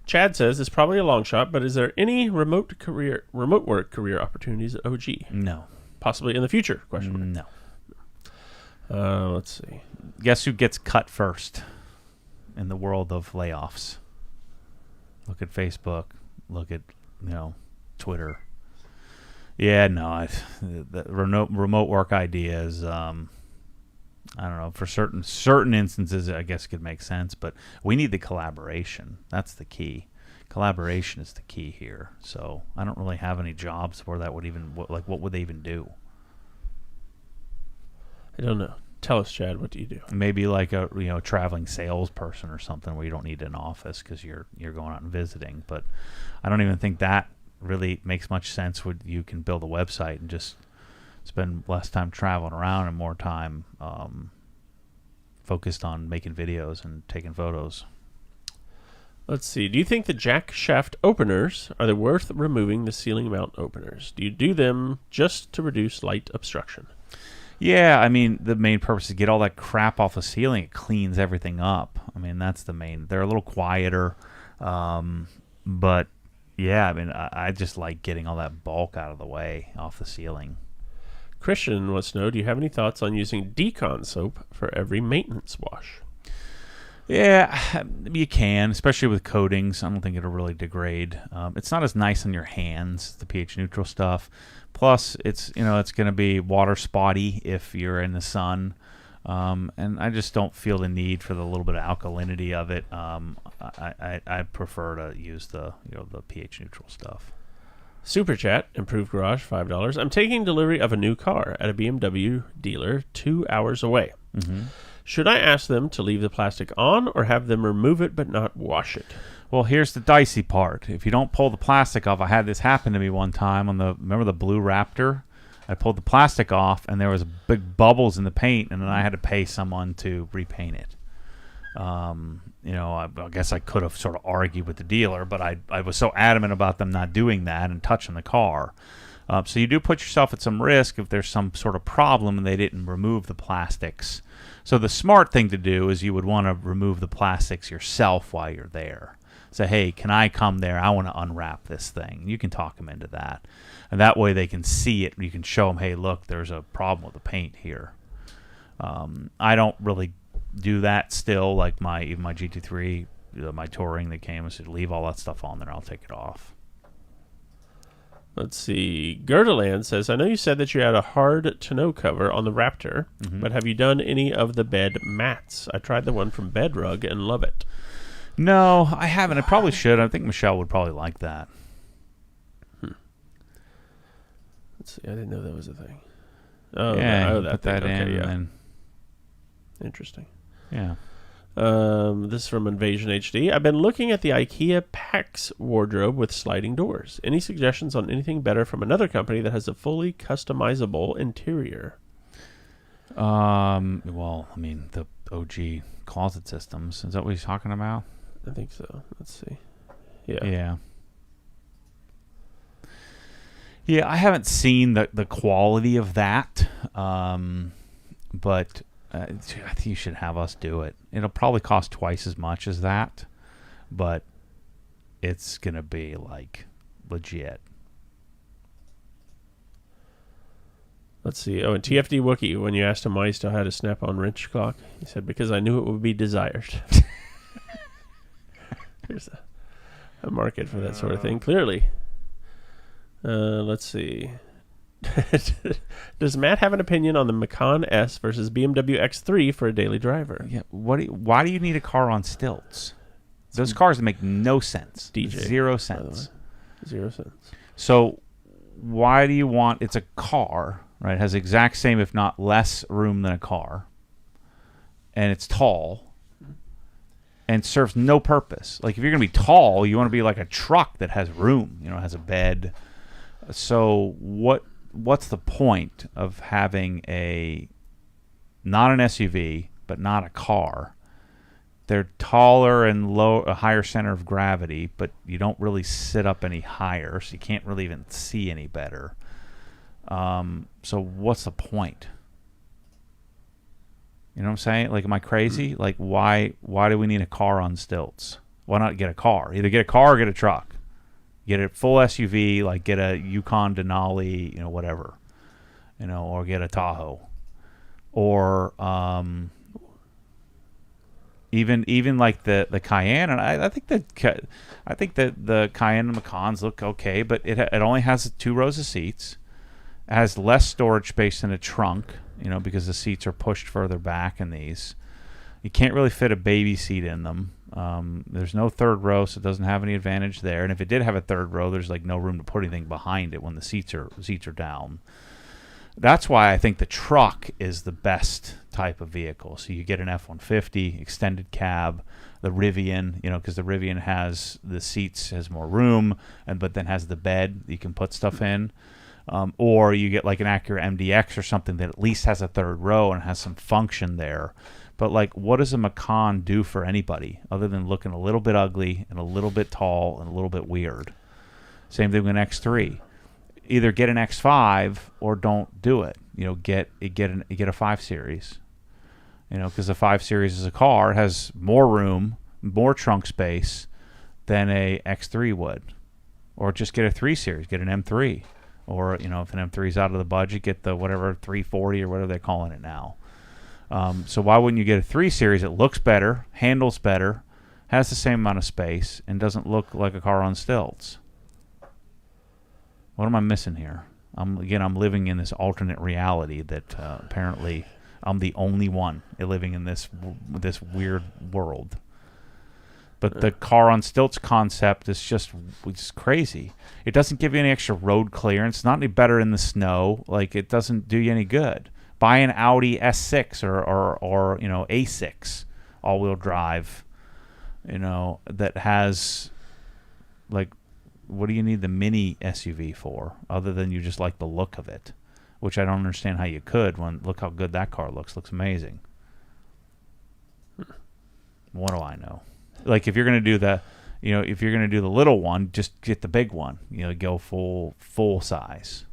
Speaker 2: Chad says it's probably a long shot, but is there any remote work career opportunities at OG?
Speaker 1: No.
Speaker 2: Possibly in the future? Question
Speaker 1: mark.
Speaker 2: No. Let's see.
Speaker 1: Guess who gets cut first in the world of layoffs? Look at Facebook. Look at Twitter. Yeah, no. The remote work idea is, I don't know. For certain instances, I guess it could make sense, but we need the collaboration. That's the key. Collaboration is the key here. So I don't really have any jobs where that would even, what would they even do?
Speaker 2: I don't know. Tell us, Chad. What do you do?
Speaker 1: Maybe like a traveling salesperson or something where you don't need an office because you're going out and visiting. But I don't even think that really makes much sense. When you can build a website and just spend less time traveling around and more time focused on making videos and taking photos.
Speaker 2: Let's see. Do you think the jack shaft openers are they worth removing the ceiling mount openers? Do you do them just to reduce light obstruction?
Speaker 1: Yeah, I mean, the main purpose is to get all that crap off the ceiling. It cleans everything up. I mean, that's the main. They're a little quieter, but yeah, I mean, I just like getting all that bulk out of the way off the ceiling.
Speaker 2: Christian wants to know, do you have any thoughts on using decon soap for every maintenance wash?
Speaker 1: Yeah, you can, especially with coatings. I don't think it'll really degrade. It's not as nice on your hands, the pH neutral stuff. Plus, it's going to be water spotty if you're in the sun, and I just don't feel the need for the little bit of alkalinity of it. I prefer to use the pH neutral stuff.
Speaker 2: Super Chat, Improved Garage, $5. I'm taking delivery of a new car at a BMW dealer 2 hours away.
Speaker 1: Mm-hmm.
Speaker 2: Should I ask them to leave the plastic on or have them remove it but not wash it?
Speaker 1: Well, here's the dicey part. If you don't pull the plastic off, I had this happen to me one time on remember the blue Raptor? I pulled the plastic off and there was big bubbles in the paint, and then I had to pay someone to repaint it. I guess I could have sort of argued with the dealer, but I was so adamant about them not doing that and touching the car. So you do put yourself at some risk if there's some sort of problem and they didn't remove the plastics. So the smart thing to do is you would want to remove the plastics yourself while you're there. Say, hey, can I come there? I want to unwrap this thing. You can talk them into that. And that way they can see it. You can show them, hey, look, there's a problem with the paint here. I don't really do that still. Like even my GT3, my Touring that came, I said, leave all that stuff on there. I'll take it off.
Speaker 2: Let's see. Gerdaland says, I know you said that you had a hard tonneau cover on the Raptor, but have you done any of the bed mats? I tried the one from Bedrug and love it.
Speaker 1: No, I haven't. I probably should. I think Michelle would probably like that.
Speaker 2: Let's see. I didn't know that was a thing. Oh,
Speaker 1: yeah,
Speaker 2: that
Speaker 1: put
Speaker 2: thing.
Speaker 1: that
Speaker 2: Okay,
Speaker 1: in.
Speaker 2: yeah.
Speaker 1: And
Speaker 2: Interesting.
Speaker 1: yeah.
Speaker 2: This is from Invasion HD. I've been looking at the IKEA PAX wardrobe with sliding doors. Any suggestions on anything better from another company that has a fully customizable interior?
Speaker 1: Well, I mean, the OG closet systems. Is that what he's talking about?
Speaker 2: I think so. Let's see. Yeah.
Speaker 1: Yeah. Yeah, I haven't seen the quality of that, but I think you should have us do it. It'll probably cost twice as much as that, but it's going to be, like, legit.
Speaker 2: Let's see. Oh, and TFD Wookie, when you asked him why he still had a snap-on wrench clock, he said, because I knew it would be desired. There's a market for that sort of thing, clearly. Let's see. Does Matt have an opinion on the Macan S versus BMW X3 for a daily driver?
Speaker 1: Yeah. Why do you need a car on stilts? Those cars make no sense.
Speaker 2: DJ,
Speaker 1: 0 cents.
Speaker 2: 0 cents.
Speaker 1: So why do you want? It's a car, right? It has the exact same, if not less, room than a car, and it's tall. And serves no purpose. Like, if you're going to be tall, you want to be like a truck that has room, has a bed. So what's the point of having not an SUV, but not a car? They're taller and a higher center of gravity, but you don't really sit up any higher, so you can't really even see any better. So what's the point? You know what I'm saying? Like, am I crazy? Like, why do we need a car on stilts? Why not get a car? Either get a car or get a truck. Get a full SUV, like get a Yukon Denali, whatever, or get a Tahoe, or even like the Cayenne. And I think that the Cayenne and Macans look okay, but it only has 2 rows of seats. It has less storage space than a trunk. Because the seats are pushed further back in these. You can't really fit a baby seat in them. There's no third row, so it doesn't have any advantage there. And if it did have a third row, there's like no room to put anything behind it when the seats are down. That's why I think the truck is the best type of vehicle. So you get an F-150, extended cab, the Rivian, because the Rivian has the seats, has more room, but then has the bed that you can put stuff in. Or you get like an Acura MDX or something that at least has a third row and has some function there. But like, what does a Macan do for anybody other than looking a little bit ugly and a little bit tall and a little bit weird? Same thing with an X3. Either get an X5 or don't do it. Get a 5 Series. Because the 5 Series as a car has more room, more trunk space than a X3 would. Or just get a 3 Series, get an M3. Or, if an M3 is out of the budget, get the whatever 340 or whatever they're calling it now. So why wouldn't you get a 3 Series? It looks better, handles better, has the same amount of space, and doesn't look like a car on stilts. What am I missing here? I'm living in this alternate reality that apparently I'm the only one living in this weird world. But the car on stilts concept is just crazy. It doesn't give you any extra road clearance. It's not any better in the snow. Like, it doesn't do you any good. Buy an Audi S6 or A6 all-wheel drive, that has, like, what do you need the mini SUV for other than you just like the look of it, which I don't understand how you could when look how good that car looks. Looks amazing. What do I know? Like, if you're going to do if you're going to do the little one, just get the big one, go full size.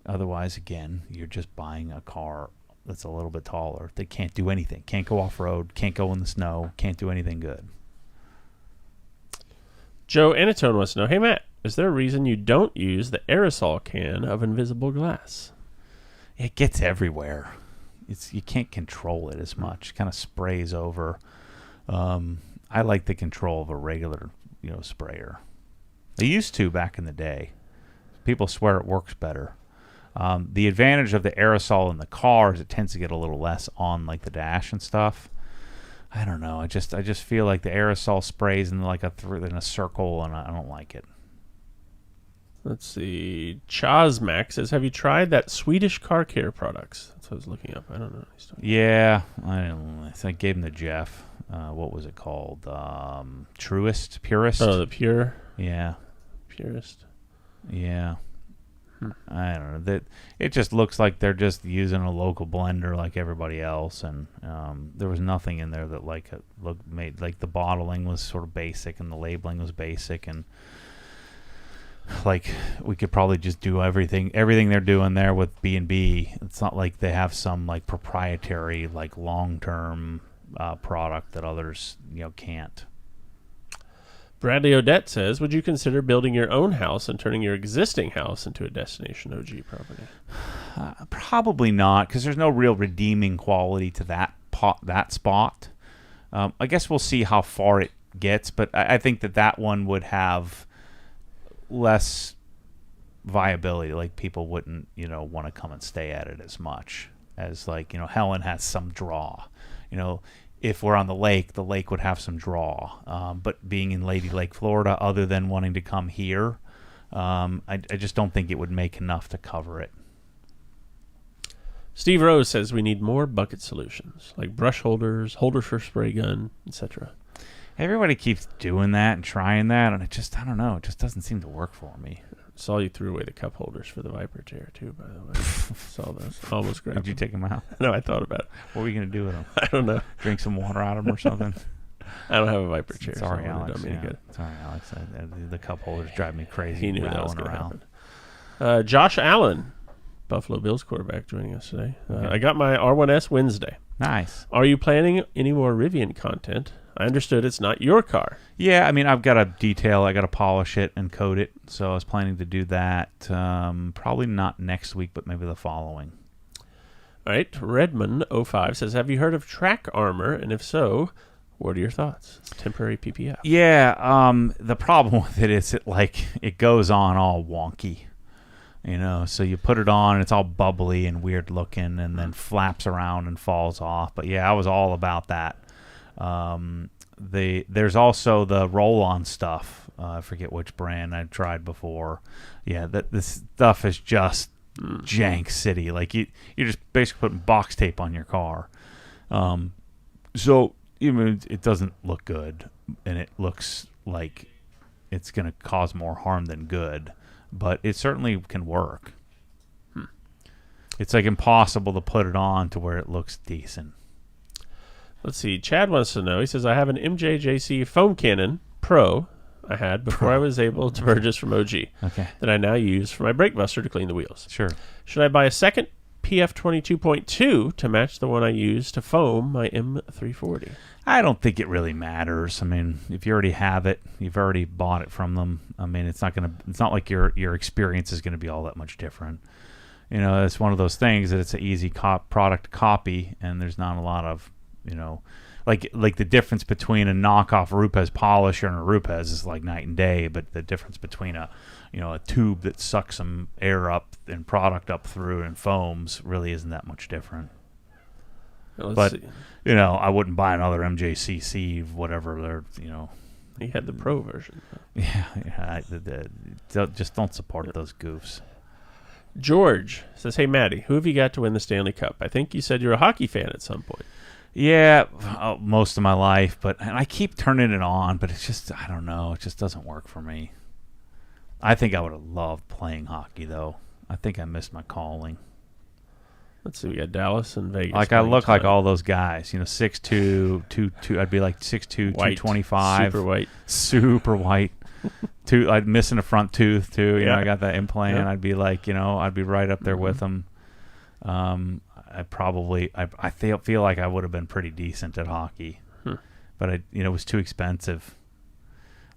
Speaker 1: Otherwise, again, you're just buying a car that's a little bit taller. They can't do anything. Can't go off-road. Can't go in the snow. Can't do anything good.
Speaker 2: Joe Anatone wants to know, hey, Matt, is there a reason you don't use the aerosol can of invisible glass?
Speaker 1: It gets everywhere. You can't control it as much. It kind of sprays over. I like the control of a regular, sprayer. They used to back in the day. People swear it works better. The advantage of the aerosol in the car is it tends to get a little less on like the dash and stuff. I don't know. I just feel like the aerosol sprays in like in a circle, and I don't like it.
Speaker 2: Let's see. Chazmac says, have you tried that Swedish car care products? That's what I was looking up. I don't know.
Speaker 1: Yeah, I gave him to Jeff. What was it called? Purist?
Speaker 2: Oh, the Pure?
Speaker 1: Yeah.
Speaker 2: Purist.
Speaker 1: Yeah. I don't know. That it just looks like they're just using a local blender like everybody else, and there was nothing in there that made like the bottling was sort of basic and the labeling was basic, and like we could probably just do everything they're doing there with B&B. It's not like they have some like proprietary like long-term product that others can't.
Speaker 2: Bradley Odette says, would you consider building your own house and turning your existing house into a Destination OG property?
Speaker 1: Probably not, because there's no real redeeming quality to that spot. I guess we'll see how far it gets, but I think that one would have less viability. Like, people wouldn't, want to come and stay at it as much as, like, Helen has some draw. If we're on the lake would have some draw. But being in Lady Lake, Florida, other than wanting to come here, I just don't think it would make enough to cover it.
Speaker 2: Steve Rose says we need more bucket solutions, like brush holders for spray gun, etc.
Speaker 1: Everybody keeps doing that and trying that, and I don't know. It just doesn't seem to work for me.
Speaker 2: Saw you threw away the cup holders for the Viper chair, too, by the way. Saw those. Almost grabbed
Speaker 1: Did you take them out?
Speaker 2: No, I thought about it.
Speaker 1: What were you going to do with them?
Speaker 2: I don't know.
Speaker 1: Drink some water out of them or something?
Speaker 2: I don't have a Viper chair.
Speaker 1: Sorry,
Speaker 2: so
Speaker 1: Alex.
Speaker 2: Good.
Speaker 1: Sorry, Alex. The cup holders drive me crazy.
Speaker 2: He knew that was going to happen. Josh Allen, Buffalo Bills quarterback, joining us today.
Speaker 1: Okay.
Speaker 2: I got my R1S Wednesday.
Speaker 1: Nice.
Speaker 2: Are you planning any more Rivian content? I understood it's not your car.
Speaker 1: Yeah, I mean, I've got to detail. I got to polish it and coat it. So I was planning to do that probably not next week, but maybe the following.
Speaker 2: All right. Redmond05 says, have you heard of Track Armor? And if so, what are your thoughts? It's temporary PPF.
Speaker 1: Yeah. The problem with it is it goes on all wonky. So you put it on, and it's all bubbly and weird looking, and then flaps around and falls off. But yeah, I was all about that. There's also the roll-on stuff. I forget which brand I tried before. Yeah, this stuff is just jank city. Like you're just basically putting box tape on your car. So even it doesn't look good, and it looks like it's going to cause more harm than good. But it certainly can work. It's like impossible to put it on to where it looks decent.
Speaker 2: Let's see. Chad wants to know. He says, I have an MJJC foam cannon Pro I had before I was able to purchase from OG that I now use for my brake buster to clean the wheels.
Speaker 1: Sure.
Speaker 2: Should I buy a second PF22.2 to match the one I use to foam my M340?
Speaker 1: I don't think it really matters. I mean, if you already have it, you've already bought it from them. I mean, it's not like your experience is gonna be all that much different. You know, it's one of those things that it's an easy product copy, and there's not a lot of, you know, like the difference between a knockoff Rupes polisher and a Rupes is like night and day. But the difference between a tube that sucks some air up and product up through and foams really isn't that much different.
Speaker 2: Let's see.
Speaker 1: You know, I wouldn't buy another MJCC, whatever they're, you know.
Speaker 2: He had the Pro version.
Speaker 1: Yeah. Just don't support those goofs.
Speaker 2: George says, hey, Maddie, who have you got to win the Stanley Cup? I think you said you're a hockey fan at some point.
Speaker 1: Yeah, most of my life, and I keep turning it on, but it's just, I don't know, it just doesn't work for me. I think I would have loved playing hockey, though. I think I missed my calling.
Speaker 2: Let's see, we got Dallas and Vegas.
Speaker 1: Like, I look like all those guys, 6'2", 2, I'd be like 6'2", 225. Super white. I'd missing a front tooth, too. You know, I got that implant. Yep. I'd be like, I'd be right up there with them. I feel like I would have been pretty decent at hockey, but it was too expensive.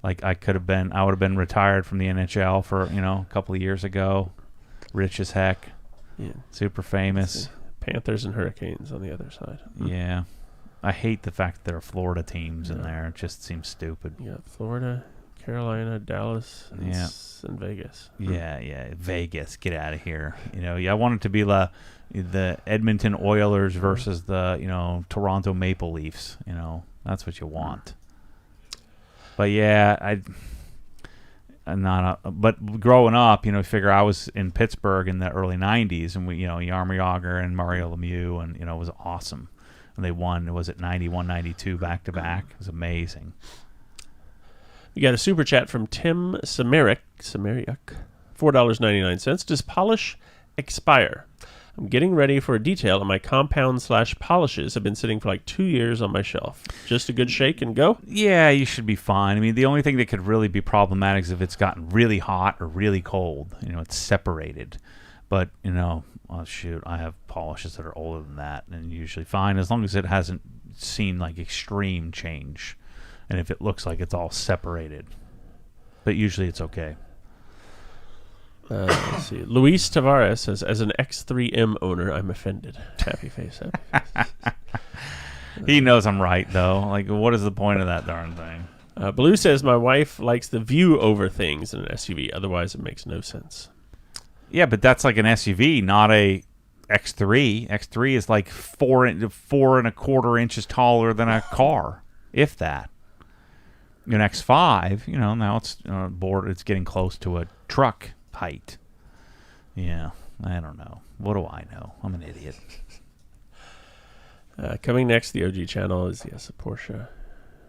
Speaker 1: Like I would have been retired from the NHL for, a couple of years ago, rich as heck, super famous.
Speaker 2: Panthers and Hurricanes on the other side.
Speaker 1: Yeah. I hate the fact that there are Florida teams in there. It just seems stupid.
Speaker 2: Yeah. Florida, Carolina, Dallas, and Vegas.
Speaker 1: Yeah. Vegas, get out of here. I want it to be the Edmonton Oilers versus the Toronto Maple Leafs. That's what you want. But yeah, but growing up, figure I was in Pittsburgh in the early '90s, and we, Jaromir Jagr and Mario Lemieux, and it was awesome. And they won. Was it 91, 92 back to back? It was amazing.
Speaker 2: You got a super chat from Tim Samariak, $4.99. Does polish expire? I'm getting ready for a detail, and my compound/polishes have been sitting for like 2 years on my shelf. Just a good shake and go? Yeah, you should be fine. I mean, the only thing that could really be problematic is if it's gotten really hot or really cold. It's separated. But, I have polishes that are older than that, and usually fine as long as it hasn't seen like extreme change. And if it looks like it's all separated. But usually it's okay. Let's see. Luis Tavares says, as an X3M owner, I'm offended. Happy face.
Speaker 1: He knows I'm right, though. Like, what is the point of that darn thing?
Speaker 2: Blue says, my wife likes the view over things in an SUV. Otherwise, it makes no sense.
Speaker 1: Yeah, but that's like an SUV, not a X3. X3 is like 4.25 inches taller than a car, if that. An X5, now it's it's getting close to a truck height. Yeah, I don't know. What do I know? I'm an idiot.
Speaker 2: Coming next, the OG channel is, a Porsche.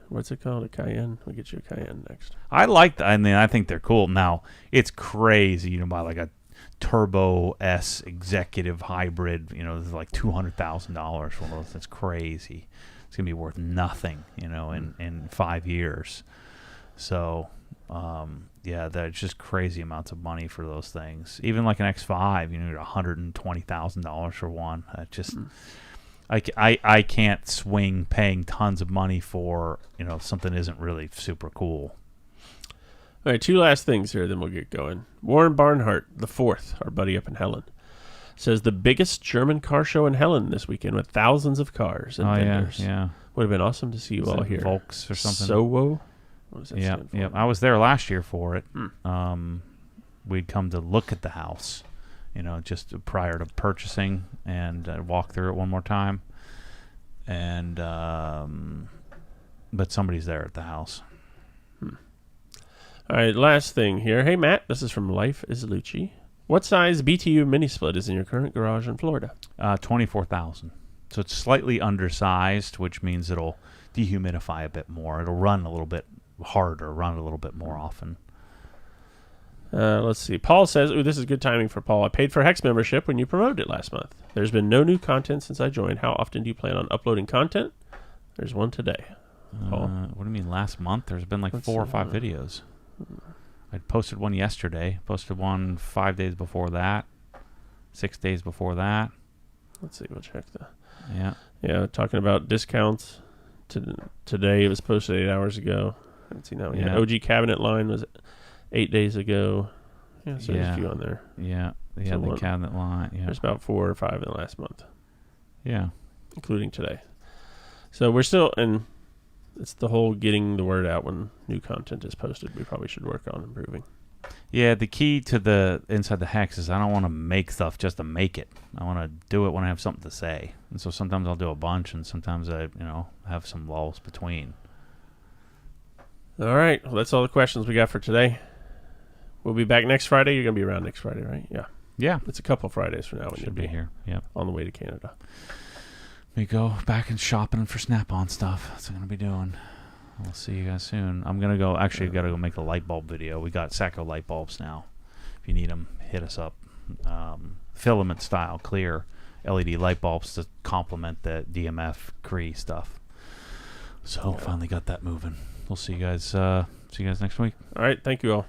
Speaker 2: What's it called? A Cayenne? We'll get you a Cayenne next.
Speaker 1: I think they're cool. Now, it's crazy, buy like a Turbo S executive hybrid, this is like $200,000 for one of those. That's crazy. It's going to be worth nothing, in 5 years. So, there's just crazy amounts of money for those things. Even like an X5, $120,000 for one. I can't swing paying tons of money for, something isn't really super cool.
Speaker 2: All right, 2 last things here, then we'll get going. Warren Barnhart, the 4th, our buddy up in Helen, says the biggest German car show in Helen this weekend with thousands of cars and vendors.
Speaker 1: Yeah.
Speaker 2: Would have been awesome to see you all here.
Speaker 1: Volks or something.
Speaker 2: SOWO? What does that stand for?
Speaker 1: Yeah. I was there last year for it. We'd come to look at the house, just prior to purchasing, and walk through it one more time. And but somebody's there at the house.
Speaker 2: All right, last thing here. Hey, Matt, this is from Life is Lucci. What size BTU mini split is in your current garage in Florida?
Speaker 1: 24,000. So it's slightly undersized, which means it'll dehumidify a bit more. It'll run a little bit harder, run a little bit more often.
Speaker 2: Let's see. Paul says, this is good timing for Paul. I paid for Hex membership when you promoted it last month. There's been no new content since I joined. How often do you plan on uploading content? There's one today. Paul.
Speaker 1: What do you mean last month? There's been like
Speaker 2: Let's
Speaker 1: 4 or
Speaker 2: see.
Speaker 1: 5 videos. I posted one yesterday. Posted one 5 days before that. 6 days before that.
Speaker 2: Let's see. We'll check the.
Speaker 1: Yeah.
Speaker 2: Yeah, talking about discounts. Today it was posted 8 hours ago. I haven't seen that one yet.
Speaker 1: Yeah.
Speaker 2: OG cabinet line was 8 days ago. Yeah, so there's a few on there.
Speaker 1: Yeah. Yeah,
Speaker 2: So
Speaker 1: the
Speaker 2: one-
Speaker 1: cabinet line. Yeah.
Speaker 2: There's about 4 or 5 in the last month,
Speaker 1: Yeah.
Speaker 2: including today. So we're still, and it's the whole getting the word out when new content is posted. We probably should work on improving.
Speaker 1: Yeah, the key to the Inside the Hex is I don't want to make stuff just to make it. I want to do it when I have something to say. And so sometimes I'll do a bunch, and sometimes I, have some lulls between.
Speaker 2: All right. Well, that's all the questions we got for today. We'll be back next Friday. You're going to be around next Friday, right? Yeah.
Speaker 1: Yeah.
Speaker 2: It's a couple Fridays from now when you'll
Speaker 1: Should be here. Yep.
Speaker 2: on the way to Canada.
Speaker 1: We go back and shopping for Snap-on stuff. That's what I'm going to be doing. We'll see you guys soon. I'm going to go, actually, got to go make the light bulb video. We got Saco light bulbs now. If you need them, hit us up. Filament style, clear LED light bulbs to complement the DMF Cree stuff. So finally got that moving. We'll see you guys next week.
Speaker 2: All right. Thank you all.